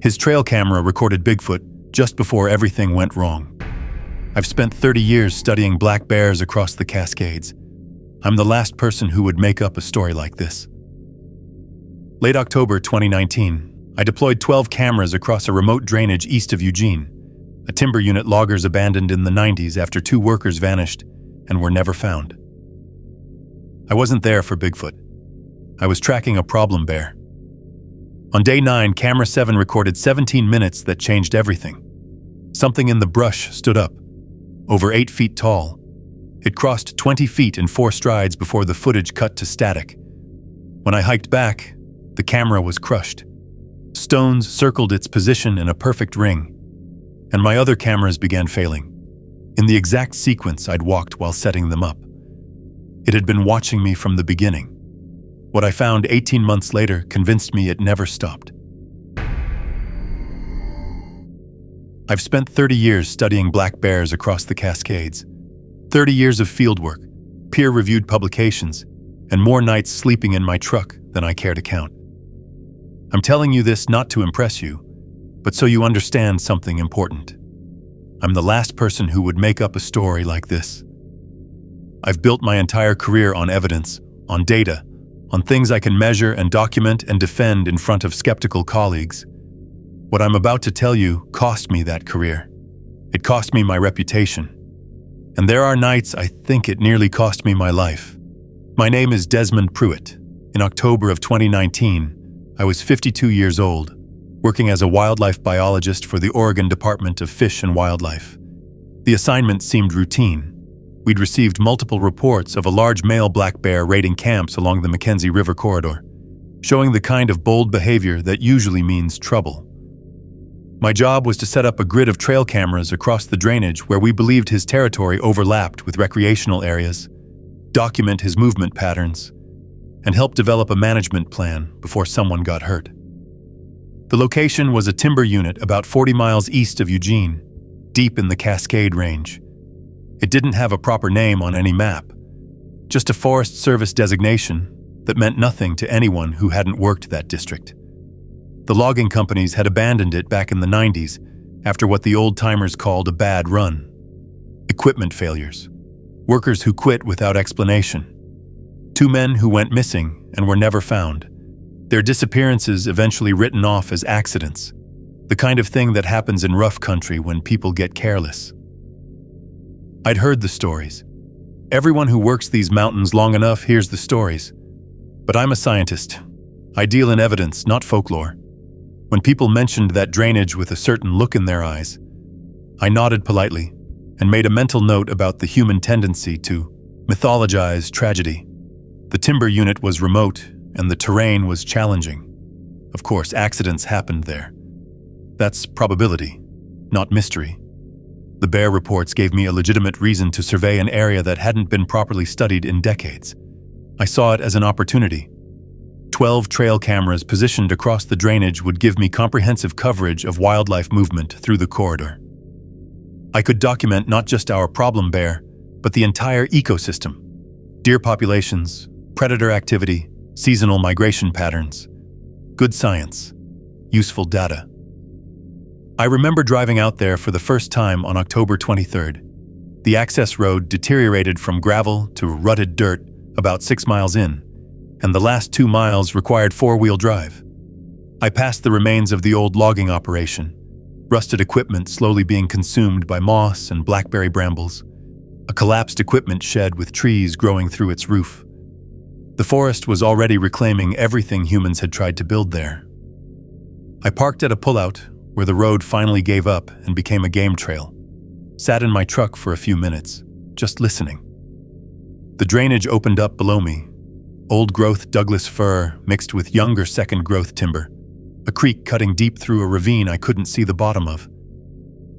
His trail camera recorded Bigfoot just before everything went wrong. I've spent 30 years studying black bears across the Cascades. I'm the last person who would make up a story like this. Late October 2019, I deployed 12 cameras across a remote drainage east of Eugene, a timber unit loggers abandoned in the 90s after 2 workers vanished and were never found. I wasn't there for Bigfoot. I was tracking a problem bear. On day 9, camera 7 recorded 17 minutes that changed everything. Something in the brush stood up, over 8 feet tall. It crossed 20 feet in 4 strides before the footage cut to static. When I hiked back, the camera was crushed. Stones circled its position in a perfect ring, and my other cameras began failing, in the exact sequence I'd walked while setting them up. It had been watching me from the beginning. What I found 18 months later convinced me it never stopped. I've spent 30 years studying black bears across the Cascades, 30 years of fieldwork, peer-reviewed publications, and more nights sleeping in my truck than I care to count. I'm telling you this not to impress you, but so you understand something important. I'm the last person who would make up a story like this. I've built my entire career on evidence, on data, on things I can measure and document and defend in front of skeptical colleagues. What I'm about to tell you cost me that career. It cost me my reputation. And there are nights I think it nearly cost me my life. My name is Desmond Pruitt. In October of 2019, I was 52 years old, working as a wildlife biologist for the Oregon Department of Fish and Wildlife. The assignment seemed routine. We'd received multiple reports of a large male black bear raiding camps along the Mackenzie River corridor, showing the kind of bold behavior that usually means trouble. My job was to set up a grid of trail cameras across the drainage where we believed his territory overlapped with recreational areas, document his movement patterns, and help develop a management plan before someone got hurt. The location was a timber unit about 40 miles east of Eugene, deep in the Cascade Range. It didn't have a proper name on any map, just a Forest Service designation that meant nothing to anyone who hadn't worked that district. The logging companies had abandoned it back in the 90s after what the old-timers called a bad run. Equipment failures, workers who quit without explanation, 2 men who went missing and were never found, their disappearances eventually written off as accidents, the kind of thing that happens in rough country when people get careless. I'd heard the stories. Everyone who works these mountains long enough hears the stories. But I'm a scientist. I deal in evidence, not folklore. When people mentioned that drainage with a certain look in their eyes, I nodded politely and made a mental note about the human tendency to mythologize tragedy. The timber unit was remote and the terrain was challenging. Of course, accidents happened there. That's probability, not mystery. The bear reports gave me a legitimate reason to survey an area that hadn't been properly studied in decades. I saw it as an opportunity. 12 trail cameras positioned across the drainage would give me comprehensive coverage of wildlife movement through the corridor. I could document not just our problem bear, but the entire ecosystem. Deer populations, predator activity, seasonal migration patterns. Good science, useful data. I remember driving out there for the first time on October 23rd. The access road deteriorated from gravel to rutted dirt about 6 miles in, and the last 2 miles required 4-wheel drive. I passed the remains of the old logging operation, rusted equipment slowly being consumed by moss and blackberry brambles, a collapsed equipment shed with trees growing through its roof. The forest was already reclaiming everything humans had tried to build there. I parked at a pullout where the road finally gave up and became a game trail. Sat in my truck for a few minutes, just listening. The drainage opened up below me. Old-growth Douglas fir mixed with younger second-growth timber. A creek cutting deep through a ravine I couldn't see the bottom of.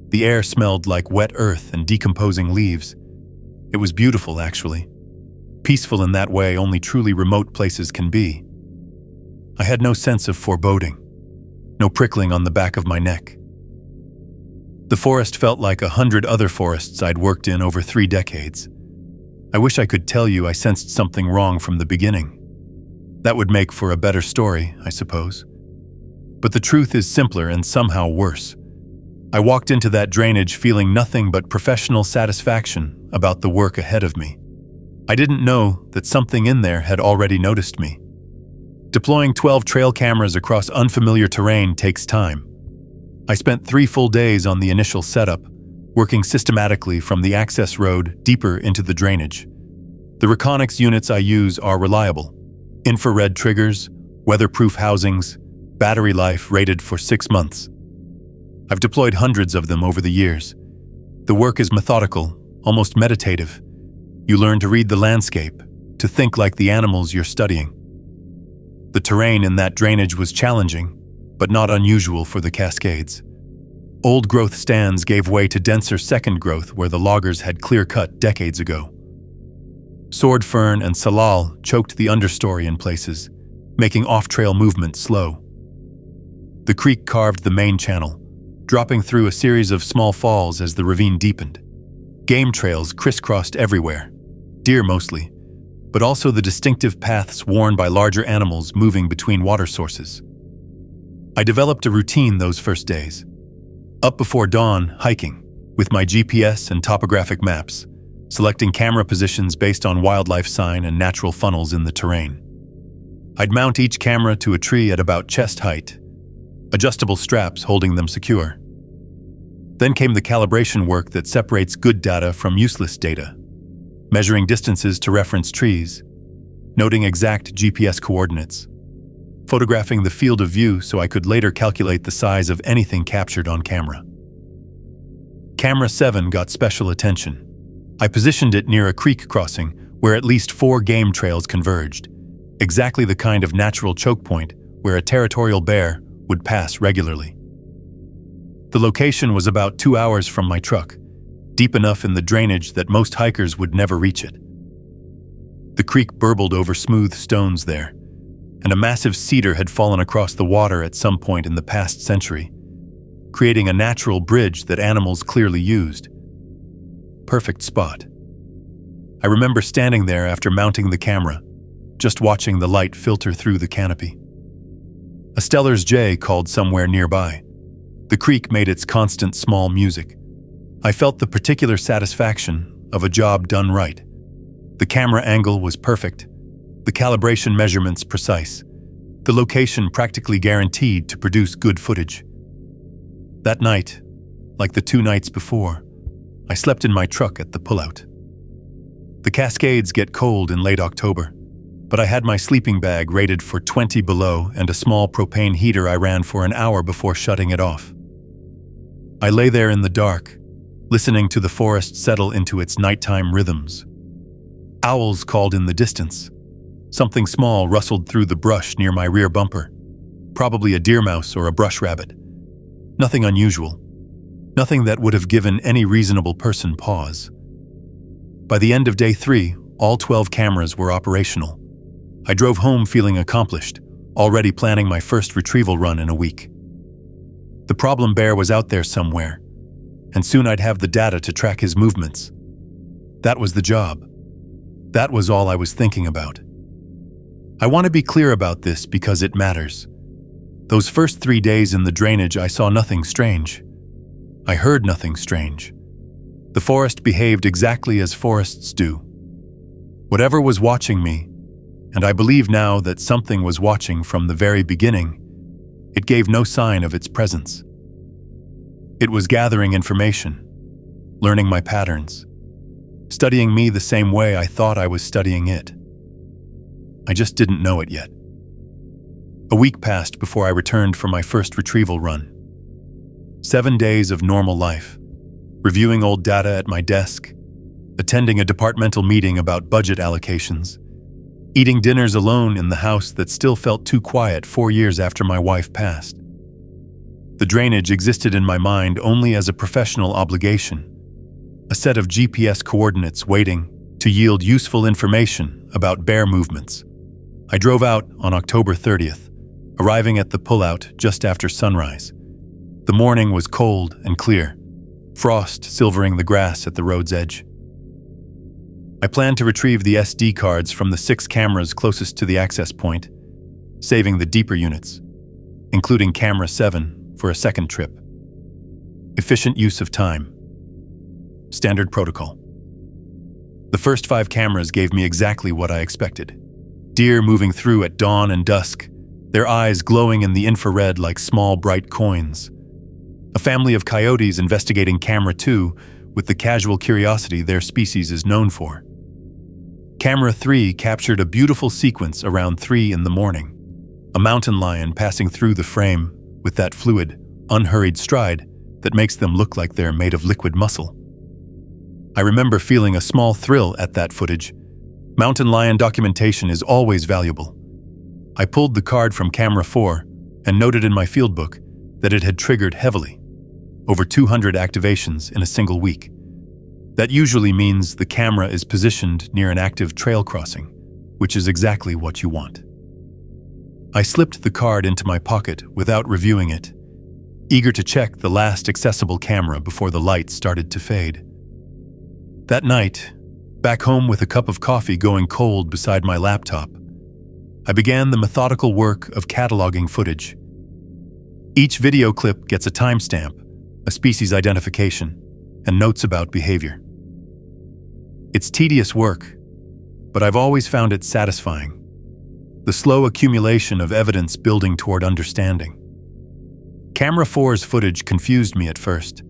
The air smelled like wet earth and decomposing leaves. It was beautiful, actually. Peaceful in that way only truly remote places can be. I had no sense of foreboding. No prickling on the back of my neck. The forest felt like 100 other forests I'd worked in over 3 decades. I wish I could tell you I sensed something wrong from the beginning. That would make for a better story, I suppose. But the truth is simpler and somehow worse. I walked into that drainage feeling nothing but professional satisfaction about the work ahead of me. I didn't know that something in there had already noticed me. Deploying 12 trail cameras across unfamiliar terrain takes time. I spent 3 full days on the initial setup, working systematically from the access road deeper into the drainage. The reconics units I use are reliable. Infrared triggers, weatherproof housings, battery life rated for 6 months. I've deployed hundreds of them over the years. The work is methodical, almost meditative. You learn to read the landscape, to think like the animals you're studying. The terrain in that drainage was challenging, but not unusual for the Cascades. Old-growth stands gave way to denser second growth where the loggers had clear-cut decades ago. Sword fern and salal choked the understory in places, making off-trail movement slow. The creek carved the main channel, dropping through a series of small falls as the ravine deepened. Game trails crisscrossed everywhere, deer mostly, but also the distinctive paths worn by larger animals moving between water sources. I developed a routine those first days. Up before dawn, hiking, with my GPS and topographic maps, selecting camera positions based on wildlife sign and natural funnels in the terrain. I'd mount each camera to a tree at about chest height, adjustable straps holding them secure. Then came the calibration work that separates good data from useless data, measuring distances to reference trees, noting exact GPS coordinates, photographing the field of view so I could later calculate the size of anything captured on camera. Camera 7 got special attention. I positioned it near a creek crossing where at least 4 game trails converged, exactly the kind of natural choke point where a territorial bear would pass regularly. The location was about 2 hours from my truck, deep enough in the drainage that most hikers would never reach it. The creek burbled over smooth stones there, and a massive cedar had fallen across the water at some point in the past century, creating a natural bridge that animals clearly used. Perfect spot. I remember standing there after mounting the camera, just watching the light filter through the canopy. A Steller's jay called somewhere nearby. The creek made its constant small music. I felt the particular satisfaction of a job done right. The camera angle was perfect, the calibration measurements precise, the location practically guaranteed to produce good footage. That night, like the 2 nights before, I slept in my truck at the pullout. The Cascades get cold in late October, but I had my sleeping bag rated for 20 below and a small propane heater I ran for an hour before shutting it off. I lay there in the dark, listening to the forest settle into its nighttime rhythms. Owls called in the distance. Something small rustled through the brush near my rear bumper, probably a deer mouse or a brush rabbit. Nothing unusual, nothing that would have given any reasonable person pause. By the end of day 3, all 12 cameras were operational. I drove home feeling accomplished, already planning my first retrieval run in a week. The problem bear was out there somewhere, and soon I'd have the data to track his movements. That was the job. That was all I was thinking about. I want to be clear about this because it matters. Those first 3 days in the drainage, I saw nothing strange. I heard nothing strange. The forest behaved exactly as forests do. Whatever was watching me, and I believe now that something was watching from the very beginning, it gave no sign of its presence. It was gathering information, learning my patterns, studying me the same way I thought I was studying it. I just didn't know it yet. A week passed before I returned for my first retrieval run. 7 days of normal life, reviewing old data at my desk, attending a departmental meeting about budget allocations, eating dinners alone in the house that still felt too quiet 4 years after my wife passed. The drainage existed in my mind only as a professional obligation, a set of GPS coordinates waiting to yield useful information about bear movements. I drove out on October 30th, arriving at the pullout just after sunrise. The morning was cold and clear, frost silvering the grass at the road's edge. I planned to retrieve the SD cards from the 6 cameras closest to the access point, saving the deeper units. including camera 7 for a second trip. Efficient use of time. Standard protocol. The first 5 cameras gave me exactly what I expected. Deer moving through at dawn and dusk, their eyes glowing in the infrared like small bright coins. A family of coyotes investigating camera 2 with the casual curiosity their species is known for. Camera 3 captured a beautiful sequence around 3 in the morning. A mountain lion passing through the frame with that fluid, unhurried stride that makes them look like they're made of liquid muscle. I remember feeling a small thrill at that footage. Mountain lion documentation is always valuable. I pulled the card from camera 4 and noted in my field book that it had triggered heavily, over 200 activations in a single week. That usually means the camera is positioned near an active trail crossing, which is exactly what you want. I slipped the card into my pocket without reviewing it, eager to check the last accessible camera before the light started to fade. That night, back home with a cup of coffee going cold beside my laptop, I began the methodical work of cataloging footage. Each video clip gets a timestamp, a species identification, and notes about behavior. It's tedious work, but I've always found it satisfying. The slow accumulation of evidence building toward understanding. Camera 4's footage confused me at first.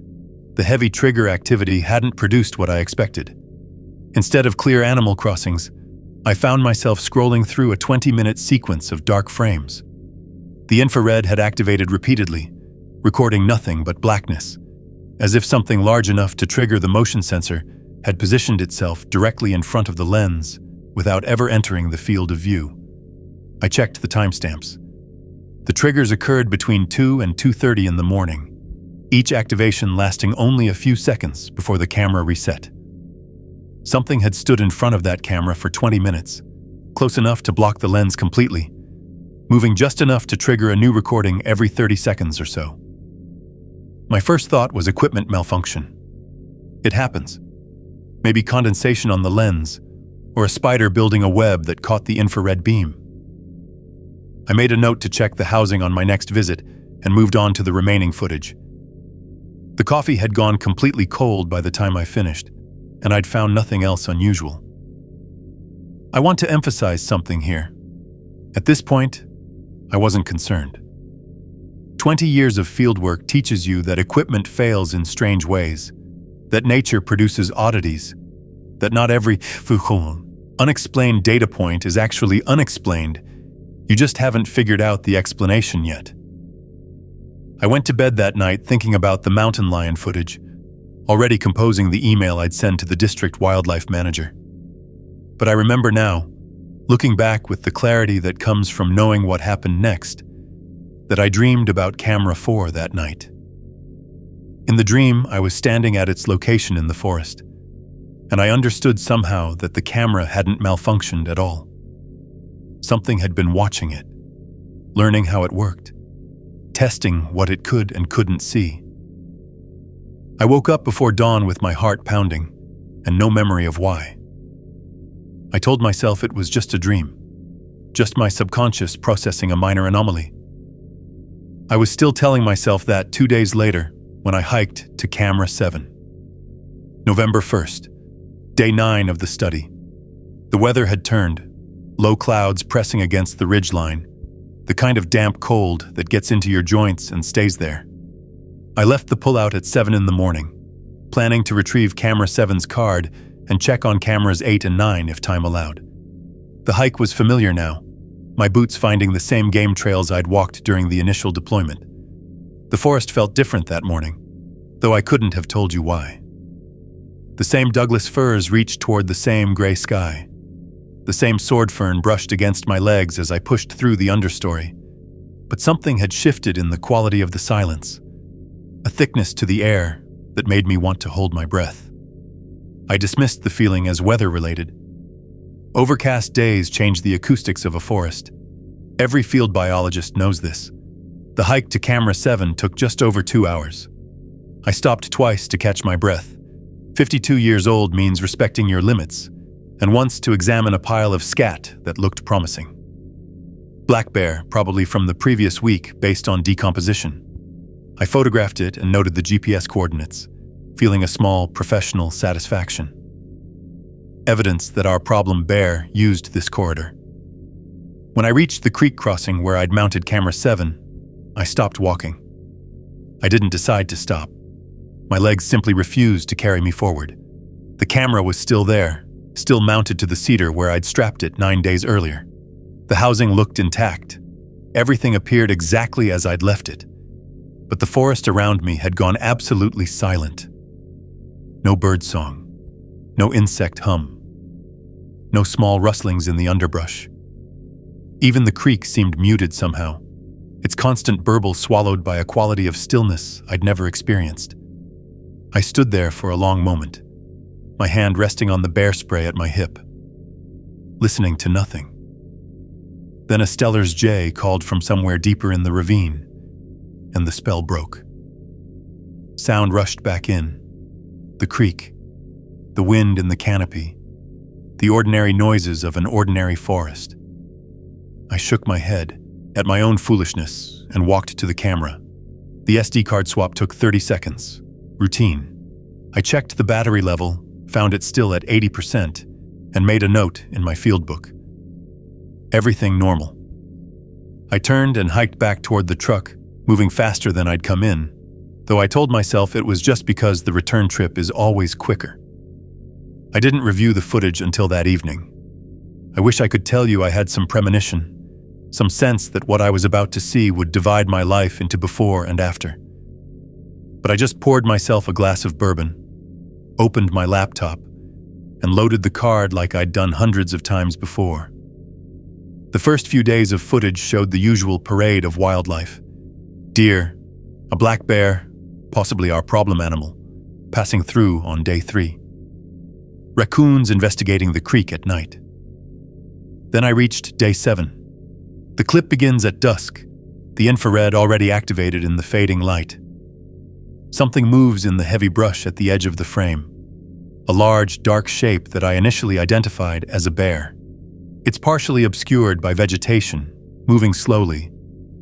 The heavy trigger activity hadn't produced what I expected. Instead of clear animal crossings, I found myself scrolling through a 20-minute sequence of dark frames. The infrared had activated repeatedly, recording nothing but blackness, as if something large enough to trigger the motion sensor had positioned itself directly in front of the lens without ever entering the field of view. I checked the timestamps. The triggers occurred between 2 and 2:30 in the morning, each activation lasting only a few seconds before the camera reset. Something had stood in front of that camera for 20 minutes, close enough to block the lens completely, moving just enough to trigger a new recording every 30 seconds or so. My first thought was equipment malfunction. It happens. Maybe condensation on the lens, or a spider building a web that caught the infrared beam. I made a note to check the housing on my next visit and moved on to the remaining footage. The coffee had gone completely cold by the time I finished, and I'd found nothing else unusual. I want to emphasize something here. At this point, I wasn't concerned. 20 years of fieldwork teaches you that equipment fails in strange ways, that nature produces oddities, that not every unexplained data point is actually unexplained. You just haven't figured out the explanation yet. I went to bed that night thinking about the mountain lion footage, already composing the email I'd send to the district wildlife manager. But I remember now, looking back with the clarity that comes from knowing what happened next, that I dreamed about camera 4 that night. In the dream, I was standing at its location in the forest, and I understood somehow that the camera hadn't malfunctioned at all. Something had been watching it, learning how it worked, testing what it could and couldn't see. I woke up before dawn with my heart pounding, and no memory of why. I told myself it was just a dream, just my subconscious processing a minor anomaly. I was still telling myself that 2 days later, when I hiked to camera 7. November 1st, day 9 of the study. The weather had turned, low clouds pressing against the ridgeline, the kind of damp cold that gets into your joints and stays there. I left the pullout at 7 in the morning, planning to retrieve camera 7's card and check on cameras 8 and 9 if time allowed. The hike was familiar now, my boots finding the same game trails I'd walked during the initial deployment. The forest felt different that morning, though I couldn't have told you why. The same Douglas firs reached toward the same gray sky. The same sword fern brushed against my legs as I pushed through the understory. But something had shifted in the quality of the silence, a thickness to the air that made me want to hold my breath. I dismissed the feeling as weather-related. Overcast days change the acoustics of a forest. Every field biologist knows this. The hike to camera 7 took just over 2 hours. I stopped twice to catch my breath. 52 years old means respecting your limits, and once to examine a pile of scat that looked promising. Black bear, probably from the previous week based on decomposition. I photographed it and noted the GPS coordinates, feeling a small professional satisfaction. Evidence that our problem bear used this corridor. When I reached the creek crossing where I'd mounted camera 7, I stopped walking. I didn't decide to stop. My legs simply refused to carry me forward. The camera was still there, still mounted to the cedar where I'd strapped it 9 days earlier. The housing looked intact. Everything appeared exactly as I'd left it. But the forest around me had gone absolutely silent. No bird song, no insect hum, no small rustlings in the underbrush. Even the creek seemed muted somehow, its constant burble swallowed by a quality of stillness I'd never experienced. I stood there for a long moment, my hand resting on the bear spray at my hip, listening to nothing. Then a Steller's jay called from somewhere deeper in the ravine, and the spell broke. Sound rushed back in. The creek, the wind in the canopy, the ordinary noises of an ordinary forest. I shook my head at my own foolishness and walked to the camera. The SD card swap took 30 seconds. Routine. I checked the battery level, found it still at 80%, and made a note in my field book. Everything normal. I turned and hiked back toward the truck, moving faster than I'd come in, though I told myself it was just because the return trip is always quicker. I didn't review the footage until that evening. I wish I could tell you I had some premonition, some sense that what I was about to see would divide my life into before and after. But I just poured myself a glass of bourbon, opened my laptop, and loaded the card like I'd done hundreds of times before. The first few days of footage showed the usual parade of wildlife. Deer, a black bear, possibly our problem animal, passing through on day 3. Raccoons investigating the creek at night. Then I reached day 7. The clip begins at dusk, the infrared already activated in the fading light. Something moves in the heavy brush at the edge of the frame, a large, dark shape that I initially identified as a bear. It's partially obscured by vegetation, moving slowly,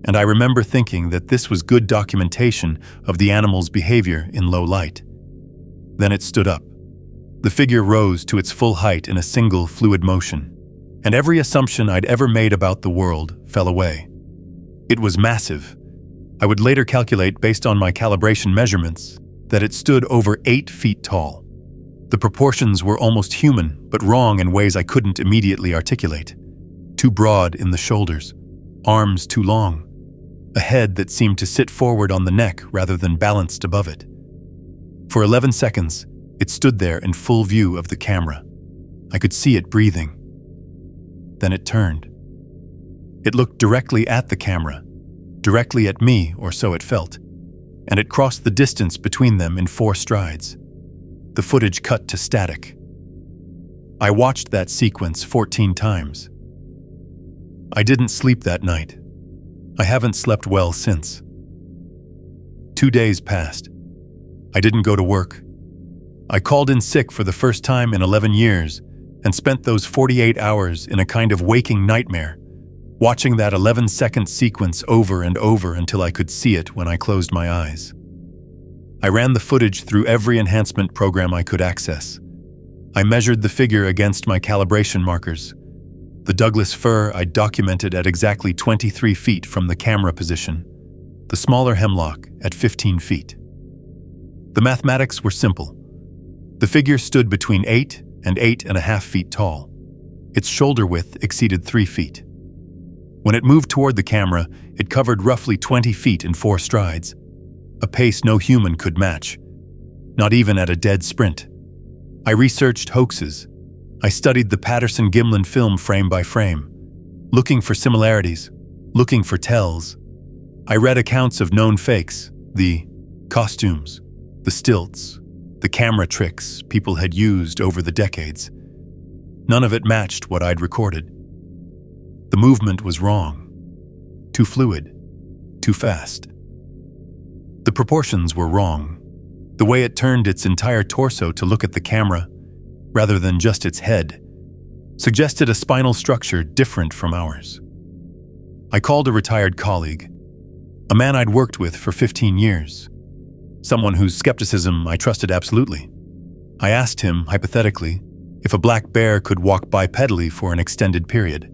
and I remember thinking that this was good documentation of the animal's behavior in low light. Then it stood up. The figure rose to its full height in a single fluid motion, and every assumption I'd ever made about the world fell away. It was massive. I would later calculate, based on my calibration measurements, that it stood over 8 feet tall. The proportions were almost human, but wrong in ways I couldn't immediately articulate. Too broad in the shoulders, arms too long, a head that seemed to sit forward on the neck rather than balanced above it. For 11 seconds, it stood there in full view of the camera. I could see it breathing. Then it turned. It looked directly at the camera, directly at me, or so it felt, and it crossed the distance between them in 4 strides. The footage cut to static. I watched that sequence 14 times. I didn't sleep that night. I haven't slept well since. 2 days passed. I didn't go to work. I called in sick for the first time in 11 years and spent those 48 hours in a kind of waking nightmare, watching that 11-second sequence over and over until I could see it when I closed my eyes. I ran the footage through every enhancement program I could access. I measured the figure against my calibration markers. The Douglas fir I'd documented at exactly 23 feet from the camera position, the smaller hemlock at 15 feet. The mathematics were simple. The figure stood between 8 and 8.5 feet tall. Its shoulder width exceeded 3 feet. When it moved toward the camera, it covered roughly 20 feet in 4 strides, a pace no human could match, not even at a dead sprint. I researched hoaxes. I studied the Patterson-Gimlin film frame by frame, looking for similarities, looking for tells. I read accounts of known fakes, the costumes, the stilts, the camera tricks people had used over the decades. None of it matched what I'd recorded. The movement was wrong, too fluid, too fast. The proportions were wrong. The way it turned its entire torso to look at the camera, rather than just its head, suggested a spinal structure different from ours. I called a retired colleague, a man I'd worked with for 15 years, someone whose skepticism I trusted absolutely. I asked him, hypothetically, if a black bear could walk bipedally for an extended period.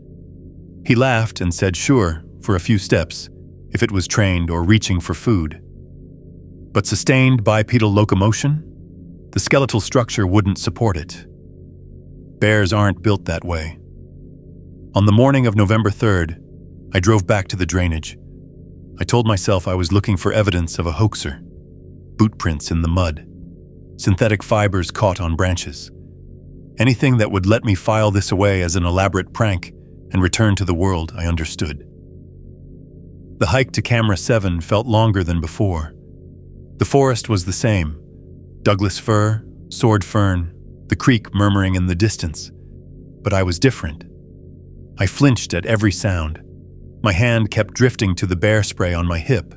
He laughed and said sure, for a few steps, if it was trained or reaching for food. But sustained bipedal locomotion? The skeletal structure wouldn't support it. Bears aren't built that way. On the morning of November 3rd, I drove back to the drainage. I told myself I was looking for evidence of a hoaxer. Boot prints in the mud. Synthetic fibers caught on branches. Anything that would let me file this away as an elaborate prank and return to the world I understood. The hike to Camera 7 felt longer than before. The forest was the same. Douglas fir, sword fern, the creek murmuring in the distance. But I was different. I flinched at every sound. My hand kept drifting to the bear spray on my hip,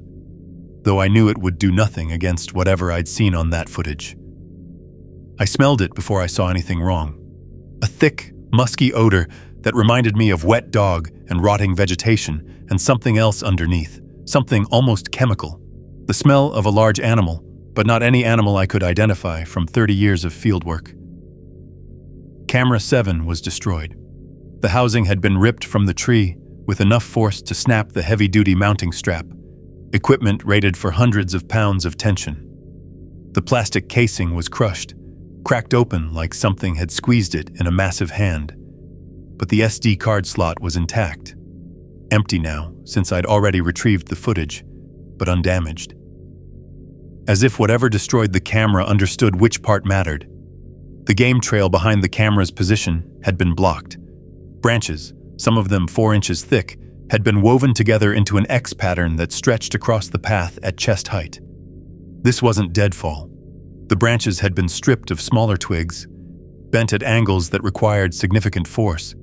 though I knew it would do nothing against whatever I'd seen on that footage. I smelled it before I saw anything wrong. A thick, musky odor that reminded me of wet dog and rotting vegetation and something else underneath, something almost chemical. The smell of a large animal, but not any animal I could identify from 30 years of fieldwork. Camera 7 was destroyed. The housing had been ripped from the tree with enough force to snap the heavy-duty mounting strap, equipment rated for hundreds of pounds of tension. The plastic casing was crushed, cracked open like something had squeezed it in a massive hand. But the SD card slot was intact. Empty now, since I'd already retrieved the footage, but undamaged. As if whatever destroyed the camera understood which part mattered. The game trail behind the camera's position had been blocked. Branches, some of them 4 inches thick, had been woven together into an X pattern that stretched across the path at chest height. This wasn't deadfall. The branches had been stripped of smaller twigs, bent at angles that required significant force,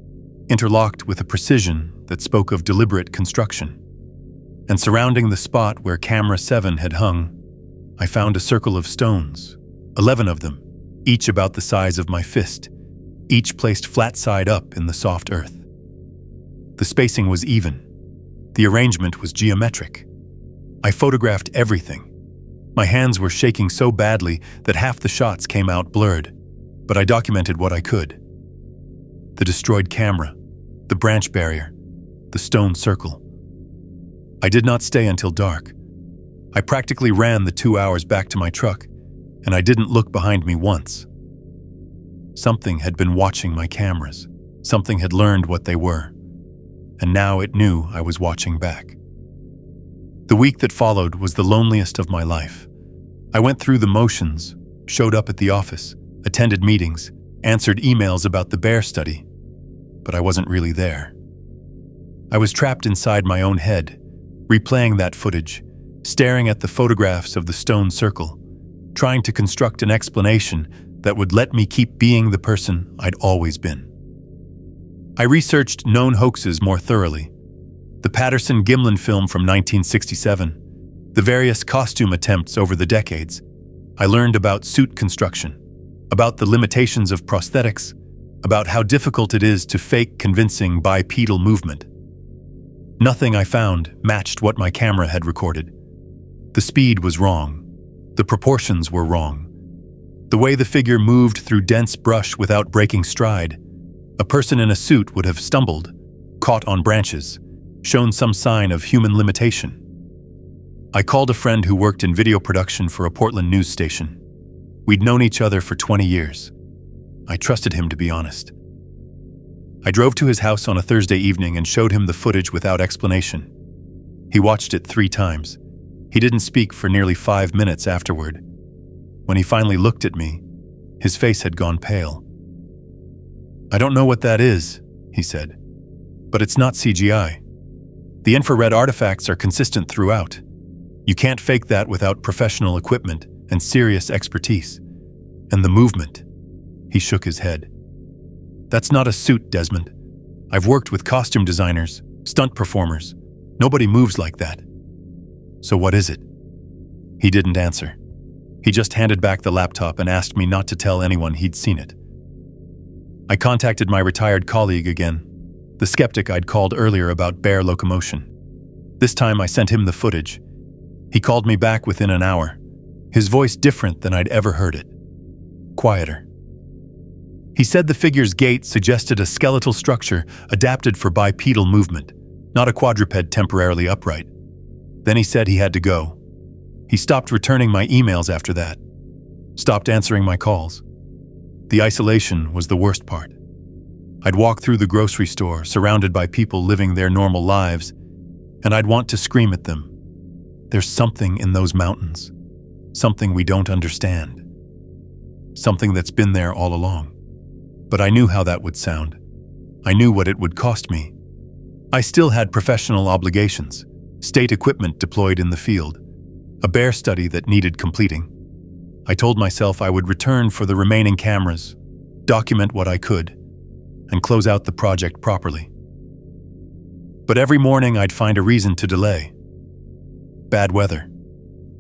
interlocked with a precision that spoke of deliberate construction. And surrounding the spot where Camera 7 had hung, I found a circle of stones, 11 of them, each about the size of my fist, each placed flat side up in the soft earth. The spacing was even. The arrangement was geometric. I photographed everything. My hands were shaking so badly that half the shots came out blurred, but I documented what I could. The destroyed camera, the branch barrier, the stone circle. I did not stay until dark. I practically ran the 2 hours back to my truck, and I didn't look behind me once. Something had been watching my cameras. Something had learned what they were, and now it knew I was watching back. The week that followed was the loneliest of my life. I went through the motions, showed up at the office, attended meetings, answered emails about the bear study, but I wasn't really there. I was trapped inside my own head, replaying that footage, staring at the photographs of the stone circle, trying to construct an explanation that would let me keep being the person I'd always been. I researched known hoaxes more thoroughly. The Patterson-Gimlin film from 1967, the various costume attempts over the decades. I learned about suit construction, about the limitations of prosthetics, about how difficult it is to fake convincing bipedal movement. Nothing I found matched what my camera had recorded. The speed was wrong. The proportions were wrong. The way the figure moved through dense brush without breaking stride, a person in a suit would have stumbled, caught on branches, shown some sign of human limitation. I called a friend who worked in video production for a Portland news station. We'd known each other for 20 years. I trusted him to be honest. I drove to his house on a Thursday evening and showed him the footage without explanation. He watched it 3 times. He didn't speak for nearly 5 minutes afterward. When he finally looked at me, his face had gone pale. "I don't know what that is," he said, "but it's not CGI. The infrared artifacts are consistent throughout. You can't fake that without professional equipment and serious expertise. And the movement." He shook his head. "That's not a suit, Desmond. I've worked with costume designers, stunt performers. Nobody moves like that." "So what is it?" He didn't answer. He just handed back the laptop and asked me not to tell anyone he'd seen it. I contacted my retired colleague again. the skeptic I'd called earlier about bear locomotion. This time I sent him the footage. He called me back within an hour, his voice different than I'd ever heard it. Quieter. He said the figure's gait suggested a skeletal structure adapted for bipedal movement, not a quadruped temporarily upright. Then he said he had to go. He stopped returning my emails after that, stopped answering my calls. The isolation was the worst part. I'd walk through the grocery store, surrounded by people living their normal lives, and I'd want to scream at them. There's something in those mountains, something we don't understand, something that's been there all along. But I knew how that would sound. I knew what it would cost me. I still had professional obligations, state equipment deployed in the field, a bear study that needed completing. I told myself I would return for the remaining cameras, document what I could, and close out the project properly. But every morning I'd find a reason to delay. Bad weather,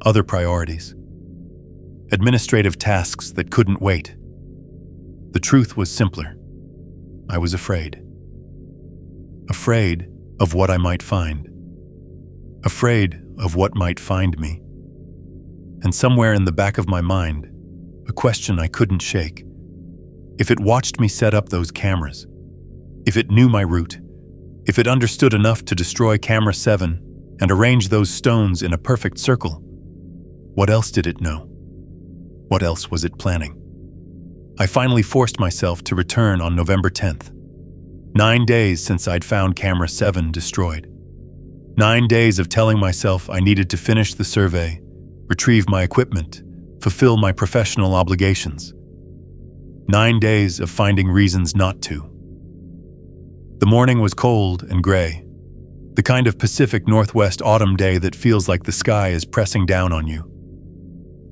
other priorities, administrative tasks that couldn't wait. The truth was simpler. I was afraid. Afraid of what I might find. Afraid of what might find me. And somewhere in the back of my mind, a question I couldn't shake. If it watched me set up those cameras, if it knew my route, if it understood enough to destroy camera 7 and arrange those stones in a perfect circle, what else did it know? What else was it planning? I finally forced myself to return on November 10th. 9 days since I'd found camera 7 destroyed. 9 days of telling myself I needed to finish the survey, retrieve my equipment, fulfill my professional obligations. 9 days of finding reasons not to. The morning was cold and gray, the kind of Pacific Northwest autumn day that feels like the sky is pressing down on you.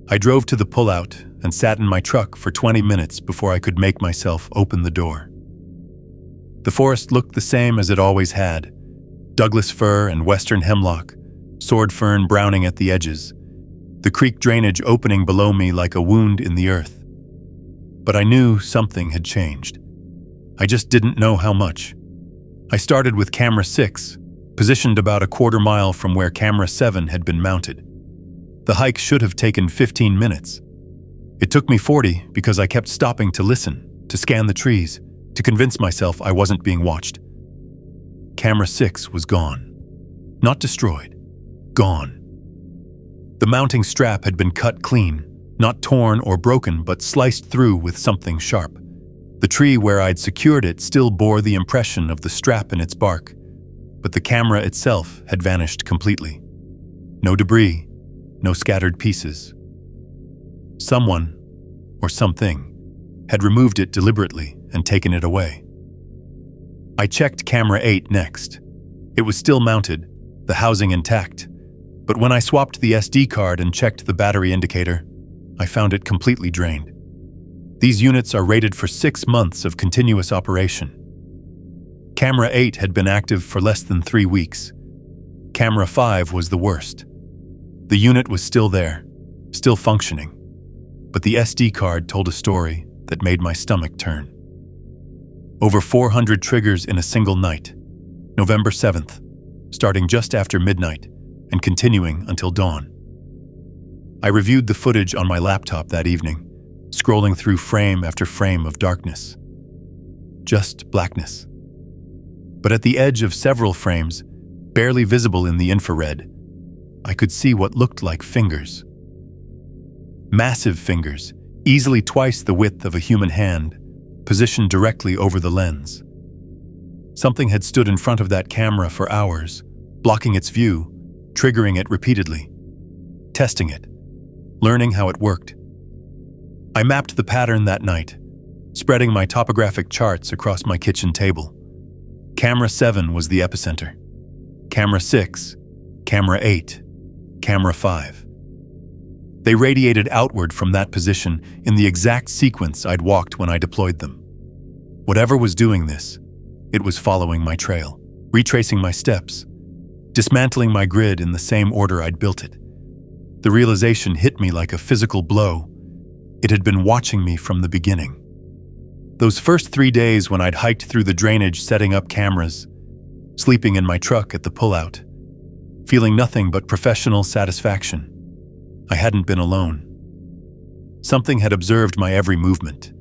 I drove to the pullout and sat in my truck for 20 minutes before I could make myself open the door. The forest looked the same as it always had, Douglas fir and western hemlock, sword fern browning at the edges, the creek drainage opening below me like a wound in the earth. But I knew something had changed. I just didn't know how much. I started with camera 6, positioned about a quarter mile from where camera 7 had been mounted. The hike should have taken 15 minutes. It took me 40 because I kept stopping to listen, to scan the trees, to convince myself I wasn't being watched. Camera 6 was gone. Not destroyed. Gone. The mounting strap had been cut clean, not torn or broken, but sliced through with something sharp. The tree where I'd secured it still bore the impression of the strap in its bark, but the camera itself had vanished completely. No debris, no scattered pieces. Someone, or something, had removed it deliberately and taken it away. I checked camera 8 next. It was still mounted, the housing intact, but when I swapped the SD card and checked the battery indicator, I found it completely drained. These units are rated for 6 months of continuous operation. Camera 8 had been active for less than 3 weeks. Camera 5 was the worst. The unit was still there, still functioning, but the SD card told a story that made my stomach turn. Over 400 triggers in a single night, November 7th, starting just after midnight and continuing until dawn. I reviewed the footage on my laptop that evening, scrolling through frame after frame of darkness. Just blackness. But at the edge of several frames, barely visible in the infrared, I could see what looked like fingers. Massive fingers, easily twice the width of a human hand, positioned directly over the lens. Something had stood in front of that camera for hours, blocking its view, triggering it repeatedly, testing it, learning how it worked. I mapped the pattern that night, spreading my topographic charts across my kitchen table. Camera 7 was the epicenter. Camera 6, Camera 8, Camera 5. They radiated outward from that position in the exact sequence I'd walked when I deployed them. Whatever was doing this, it was following my trail, retracing my steps, dismantling my grid in the same order I'd built it. The realization hit me like a physical blow. It had been watching me from the beginning. Those first 3 days when I'd hiked through the drainage setting up cameras, sleeping in my truck at the pullout, feeling nothing but professional satisfaction. I hadn't been alone. Something had observed my every movement,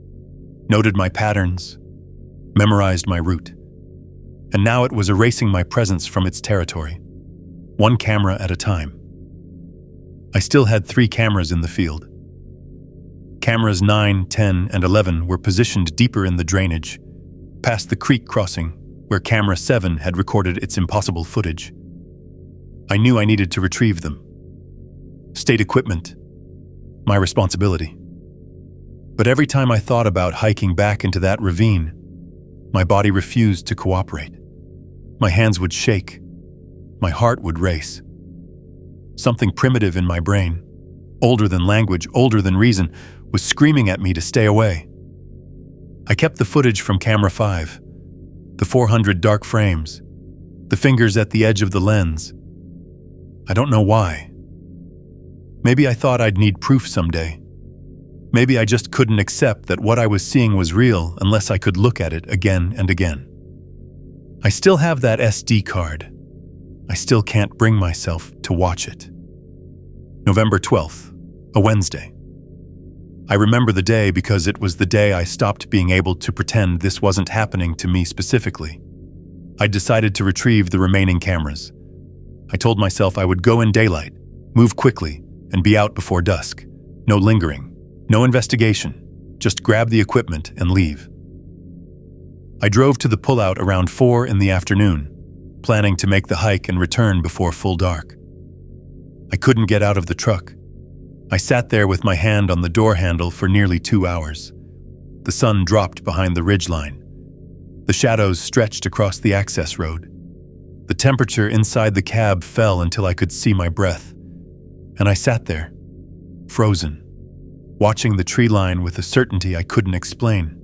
noted my patterns, memorized my route, and now it was erasing my presence from its territory, one camera at a time. I still had 3 cameras in the field. Cameras 9, 10, and 11 were positioned deeper in the drainage, past the creek crossing, where camera 7 had recorded its impossible footage. I knew I needed to retrieve them. State equipment, my responsibility. But every time I thought about hiking back into that ravine, my body refused to cooperate. My hands would shake. My heart would race. Something primitive in my brain, older than language, older than reason, was screaming at me to stay away. I kept the footage from camera 5, the 400 dark frames, the fingers at the edge of the lens. I don't know why. Maybe I thought I'd need proof someday. Maybe I just couldn't accept that what I was seeing was real unless I could look at it again and again. I still have that SD card. I still can't bring myself to watch it. November 12th, a Wednesday. I remember the day because it was the day I stopped being able to pretend this wasn't happening to me specifically. I decided to retrieve the remaining cameras. I told myself I would go in daylight, move quickly, and be out before dusk. No lingering, no investigation, just grab the equipment and leave. I drove to the pullout around 4 in the afternoon, planning to make the hike and return before full dark. I couldn't get out of the truck. I sat there with my hand on the door handle for nearly 2 hours. The sun dropped behind the ridgeline. The shadows stretched across the access road. The temperature inside the cab fell until I could see my breath. And I sat there, frozen, watching the tree line with a certainty I couldn't explain.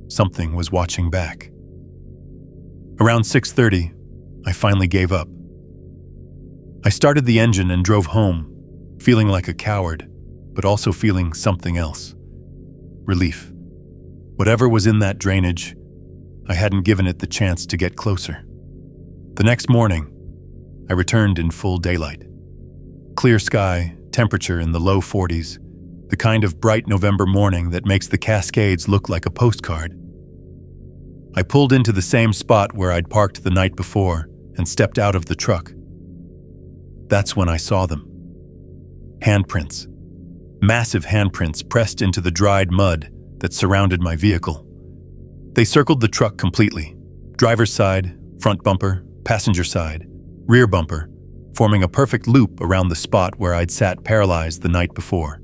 Something was watching back. Around 6:30, I finally gave up. I started the engine and drove home, feeling like a coward, but also feeling something else. Relief. Whatever was in that drainage, I hadn't given it the chance to get closer. The next morning, I returned in full daylight. Clear sky, temperature in the low 40s, the kind of bright November morning that makes the Cascades look like a postcard. I pulled into the same spot where I'd parked the night before and stepped out of the truck. That's when I saw them. Handprints. Massive handprints pressed into the dried mud that surrounded my vehicle. They circled the truck completely. Driver's side, front bumper, passenger side, rear bumper, forming a perfect loop around the spot where I'd sat paralyzed the night before.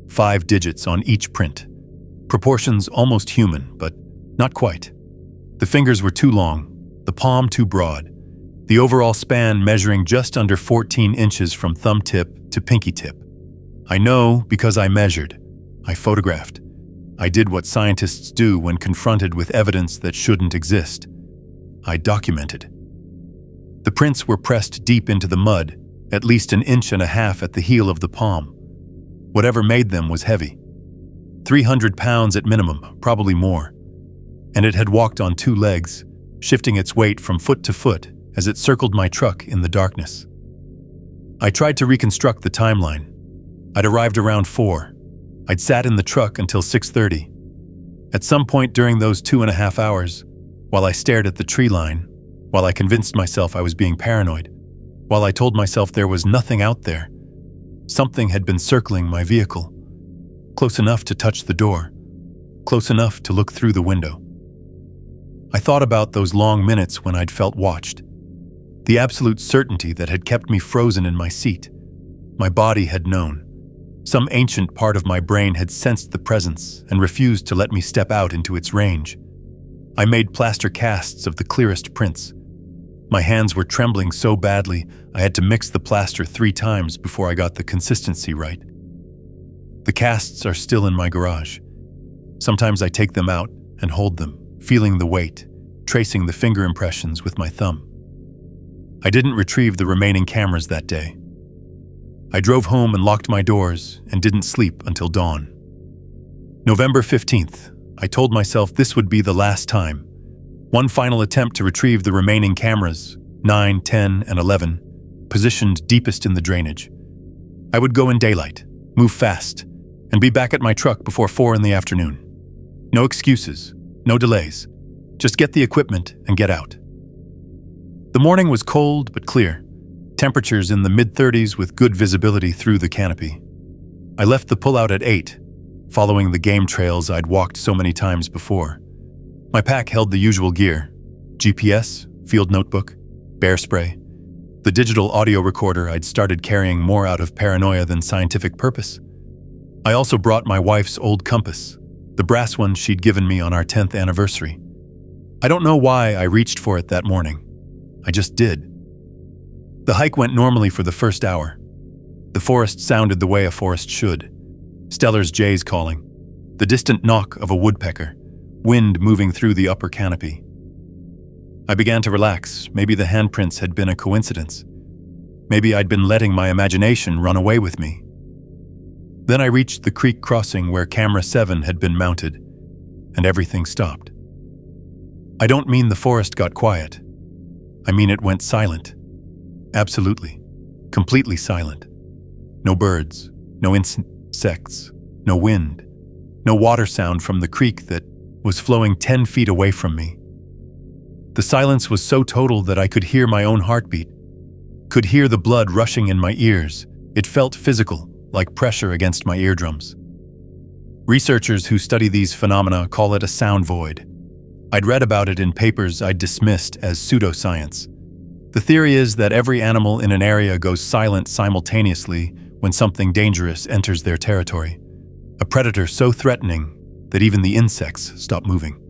5 digits on each print. Proportions almost human, but not quite. The fingers were too long, the palm too broad, the overall span measuring just under 14 inches from thumb tip to pinky tip. I know because I measured, I photographed. I did what scientists do when confronted with evidence that shouldn't exist. I documented. The prints were pressed deep into the mud, at least 1.5 inches at the heel of the palm. Whatever made them was heavy. 300 pounds at minimum, probably more. And it had walked on 2 legs, shifting its weight from foot to foot as it circled my truck in the darkness. I tried to reconstruct the timeline. I'd arrived around 4. I'd sat in the truck until 6:30. At some point during those 2.5 hours, while I stared at the tree line, while I convinced myself I was being paranoid, while I told myself there was nothing out there, something had been circling my vehicle, close enough to touch the door, close enough to look through the window. I thought about those long minutes when I'd felt watched, the absolute certainty that had kept me frozen in my seat. My body had known. Some ancient part of my brain had sensed the presence and refused to let me step out into its range. I made plaster casts of the clearest prints. My hands were trembling so badly I had to mix the plaster 3 times before I got the consistency right. The casts are still in my garage. Sometimes I take them out and hold them, feeling the weight, tracing the finger impressions with my thumb. I didn't retrieve the remaining cameras that day. I drove home and locked my doors and didn't sleep until dawn. November 15th, I told myself this would be the last time. One final attempt to retrieve the remaining cameras, 9, 10, and 11, positioned deepest in the drainage. I would go in daylight, move fast, and be back at my truck before 4 in the afternoon. No excuses, no delays. Just get the equipment and get out. The morning was cold but clear, temperatures in the mid-30s with good visibility through the canopy. I left the pullout at 8, following the game trails I'd walked so many times before. My pack held the usual gear: GPS, field notebook, bear spray, the digital audio recorder I'd started carrying more out of paranoia than scientific purpose. I also brought my wife's old compass, the brass one she'd given me on our 10th anniversary. I don't know why I reached for it that morning. I just did. The hike went normally for the first hour. The forest sounded the way a forest should. Stellar's jays calling, the distant knock of a woodpecker, wind moving through the upper canopy. I began to relax. Maybe the handprints had been a coincidence. Maybe I'd been letting my imagination run away with me. Then I reached the creek crossing where camera 7 had been mounted, and everything stopped. I don't mean the forest got quiet. I mean it went silent. Absolutely. Completely silent. No birds, no insects, no wind, no water sound from the creek that was flowing 10 feet away from me. The silence was so total that I could hear my own heartbeat, could hear the blood rushing in my ears. It felt physical, like pressure against my eardrums. Researchers who study these phenomena call it a sound void. I'd read about it in papers I'd dismissed as pseudoscience. The theory is that every animal in an area goes silent simultaneously when something dangerous enters their territory, a predator so threatening that even the insects stop moving.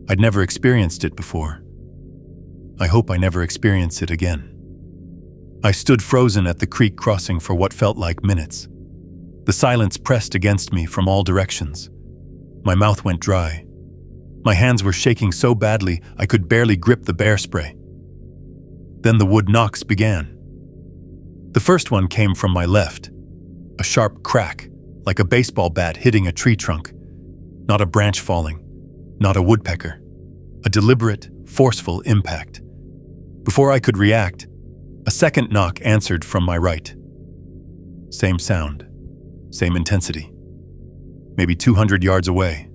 I'd never experienced it before. I hope I never experience it again. I stood frozen at the creek crossing for what felt like minutes. The silence pressed against me from all directions. My mouth went dry. My hands were shaking so badly I could barely grip the bear spray. Then the wood knocks began. The first one came from my left, a sharp crack, like a baseball bat hitting a tree trunk. Not a branch falling, not a woodpecker. A deliberate, forceful impact. Before I could react, a second knock answered from my right. Same sound, same intensity. Maybe 200 yards away.